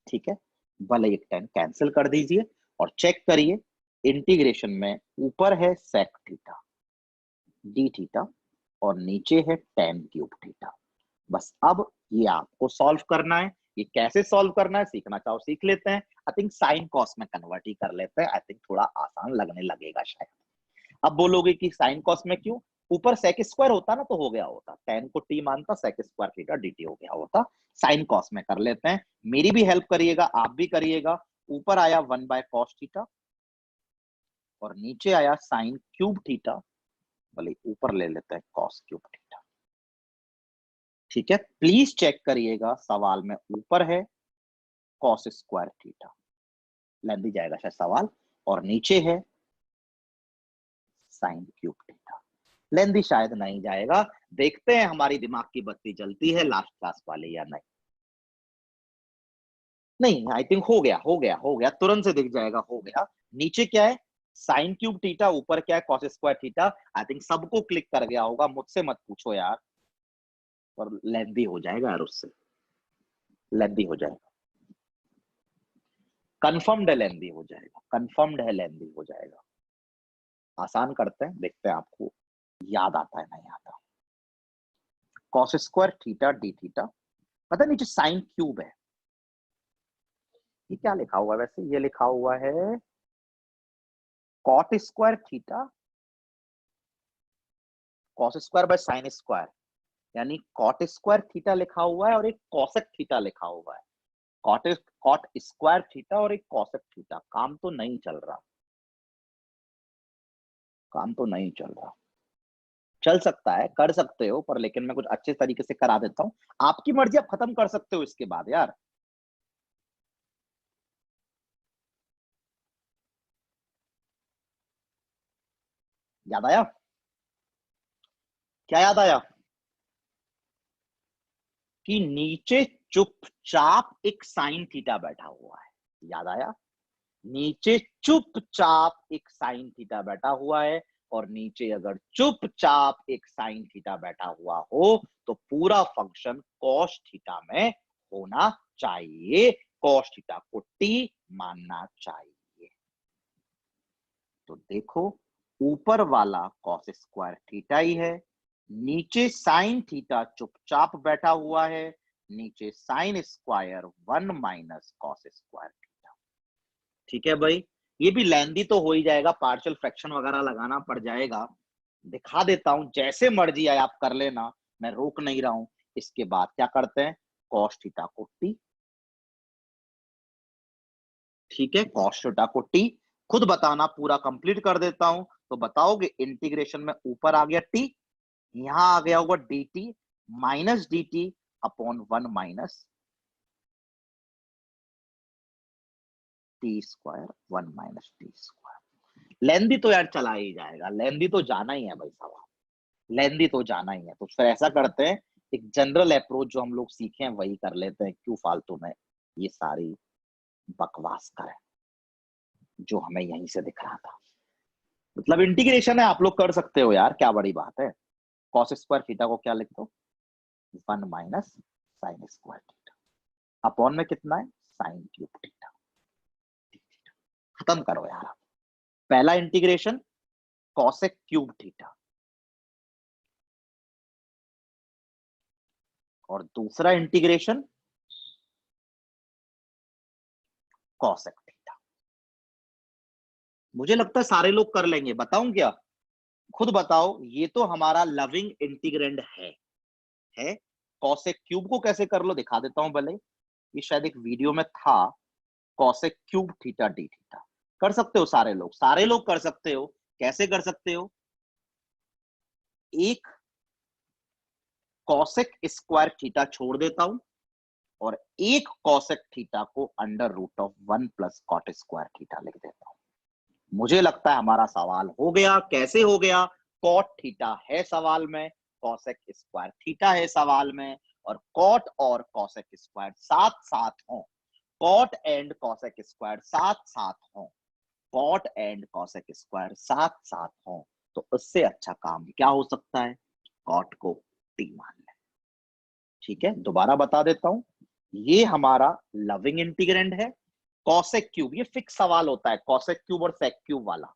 ठीक है, भले एक 10 कैंसिल कर दीजिए और चेक करिए, इंटीग्रेशन में ऊपर है sec थीटा d थीटा और नीचे है tan क्यूब थीटा। बस अब ये आपको सॉल्व करना है। ये कैसे सॉल्व करना है सीखना चाहो सीख लेते हैं। आई थिंक साइन कॉस में कन्वर्ट ही कर लेते हैं, आई थिंक थोड़ा आसान लगने लगेगा शायद। अब बोलोगे कि साइन कॉस में क्यों, ऊपर सेक स्क्वायर होता ना तो हो गया होता, tan को t मानता, सेक स्क्वायर थीटा dt हो गया होता। साइन कॉस में कर लेते हैं, मेरी भी हेल्प करिएगा, आप भी करिएगा। ऊपर आया 1/cos थीटा और नीचे आया साइन क्यूब थीटा, भले ऊपर ले लेते हैं cos क्यूब थीटा। ठीक है, प्लीज चेक करिएगा, सवाल में ऊपर है cos स्क्वायर थीटा, लेंदी जाएगा शायद सवाल, और नीचे है साइन क्यूब थीटा, लेंदी शायद नहीं जाएगा। देखते हैं हमारी दिमाग की बत्ती जलती है लास्ट क्लास वाले या नहीं। नहीं, आई थिंक हो गया हो गया हो गया, तुरंत से दिख जाएगा, हो गया। नीचे क्या है साइन क्यूब थीटा, ऊपर क्या है cos square theta. I think सबको क्लिक कर गया होगा, मुझसे मत पूछो यार, और लेंदी हो जाएगा यार, उससे लेंदी हो जाएगा, कंफर्म्ड है लेंदी हो जाएगा, कंफर्म्ड है लेंदी हो जाएगा। आसान करते हैं, देखते हैं आपको याद आता है नहीं आता। cos square theta d theta, पता नीचे साइन क्यूब है, ये क्या लिखा हुआ है वैसे, ये लिखा हुआ है cot square theta cos square by sine square, यानी cot स्क्वायर थीटा लिखा हुआ है और एक cosec थीटा लिखा हुआ है। cot स्क्वायर थीटा और एक cosec थीटा, काम तो नहीं चल रहा, काम तो नहीं चल रहा। चल सकता है, कर सकते हो, पर लेकिन मैं कुछ अच्छे तरीके से करा देता हूं, आपकी मर्जी, आप खत्म कर सकते हो इसके बाद यार। याद आया, क्या याद आया, कि नीचे चुपचाप एक साइन थीटा बैठा हुआ है। याद आया, नीचे चुपचाप एक साइन थीटा बैठा हुआ है, और नीचे अगर चुपचाप एक साइन थीटा बैठा हुआ हो तो पूरा फंक्शन कॉस थीटा में होना चाहिए, कॉस थीटा को टी मानना चाहिए। तो देखो, ऊपर वाला कॉस स्क्वायर थीटा ही है, नीचे साइन थीटा चुपचाप बैठा हुआ है, नीचे sine square 1 minus cos square theta. ठीक है भाई, ये भी लेंदी तो हो ही जाएगा, पार्शियल फ्रैक्शन वगैरह लगाना पड़ जाएगा, दिखा देता हूं, जैसे मर्जी आए आप कर लेना, मैं रोक नहीं रहा हूं। इसके बाद क्या करते हैं, कॉस थीटा को टी, ठीक है, कॉस थीटा को टी, खुद बताना, पूरा कंप्लीट कर देता हूं तो बताओगे, इंटीग्रेशन में ऊपर आ गया टी, यहां आ गया होगा D T minus D T upon 1 minus T square, 1 minus T square. लेंदी तो यार चला ही जाएगा, लेंदी तो जाना ही है भाई साहब, लेंदी तो जाना ही है। तो फिर ऐसा करते हैं, एक जनरल अप्रोच जो हम लोग सीखे हैं वही कर लेते हैं, क्यों फालतू में ये सारी बकवास करें जो हमें यहीं से दिख रहा था। मतलब इंटीग्रेशन है, आप लोग कर सकते हो यार, क्या बड़ी बात है। कॉस स्क्वायर थीटा को क्या लिख दो, 1 minus sine square theta, upon में कितना है, साइन क्यूब थीटा। खत्म करो यार। पहला इंटीग्रेशन कॉसेक क्यूब थीटा, और दूसरा इंटीग्रेशन कॉसेक थीटा। मुझे लगता है सारे लोग कर लेंगे, बताऊं क्या, खुद बताओ। ये तो हमारा लविंग इंटीग्रेंड है। कॉसेक क्यूब को कैसे कर लो दिखा देता हूं भले, ये शायद एक वीडियो में था। Cosec cube theta D theta कर सकते हो सारे लोग कर सकते हो। कैसे कर सकते हो, एक कॉसेक स्क्वायर थीटा छोड़ देता हूं और एक कॉसेक थीटा को under root of 1 plus cot square theta लिख देता हूं। मुझे लगता है हमारा सवाल हो गया। कैसे हो गया, कॉट थीटा है सवाल में, कॉसेक स्क्वायर थीटा है सवाल में, और कॉट और कॉसेक स्क्वायर साथ साथ हो, कॉट एंड कॉसेक स्क्वायर साथ साथ हो, कॉट एंड कॉसेक स्क्वायर साथ साथ हो, तो उससे अच्छा काम क्या हो सकता है, कॉट को टी मान ले। ठीक है, दोबारा बता देता हूं, ये हमारा लविंग इंटीग्रेंड है। कॉसेक क्यूब, ये फिक्स सवाल होता है, कॉसेक क्यूब और सेक क्यूब वाला।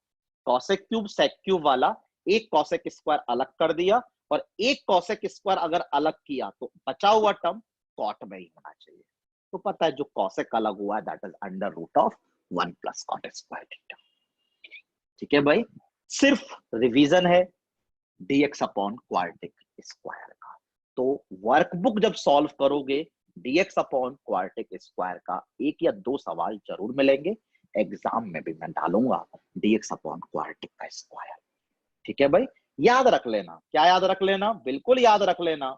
कॉसेक क्यूब सेक क्यूब वाला, एक कॉसेक स्क्वायर अलग कर दिया और एक कॉसेक स्क्वायर अगर अलग किया तो बचा हुआ टर्म कॉट में ही होना चाहिए। तो पता है जो कॉसेक अलग हुआ है that is under root of 1 plus cot square theta. ठीक है भाई, सिर्फ रिवीजन है dx अपॉन क्वाड्रेटिक स्क्वायर का। तो वर्कबुक जब सॉल्व करोगे dx अपॉन क्वाड्रेटिक स्क्वायर का एक या दो सवाल जरूर मिलेंगे, एग्जाम में भी मैं डालूंगा dx अपॉन क्वाड्रेटिक का स्क्वायर। ठीक है भाई, याद रख लेना। क्या याद रख लेना, बिल्कुल याद रख लेना।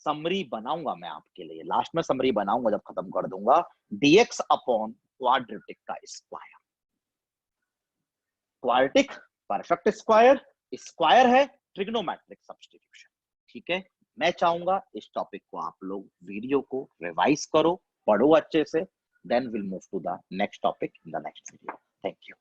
समरी बनाऊंगा मैं आपके लिए, लास्ट में समरी बनाऊंगा जब खत्म कर दूंगा। dx अपॉन क्वाड्रेटिक का square, quadratic perfect square, square है ट्रिग्नोमेट्रिक सब्स्टिट्यूशन। ठीक है, मैं चाहूंगा इस टॉपिक को आप लोग वीडियो को रिवाइज करो, पढ़ो अच्छे से, then will move to the next topic in the next video. Thank you.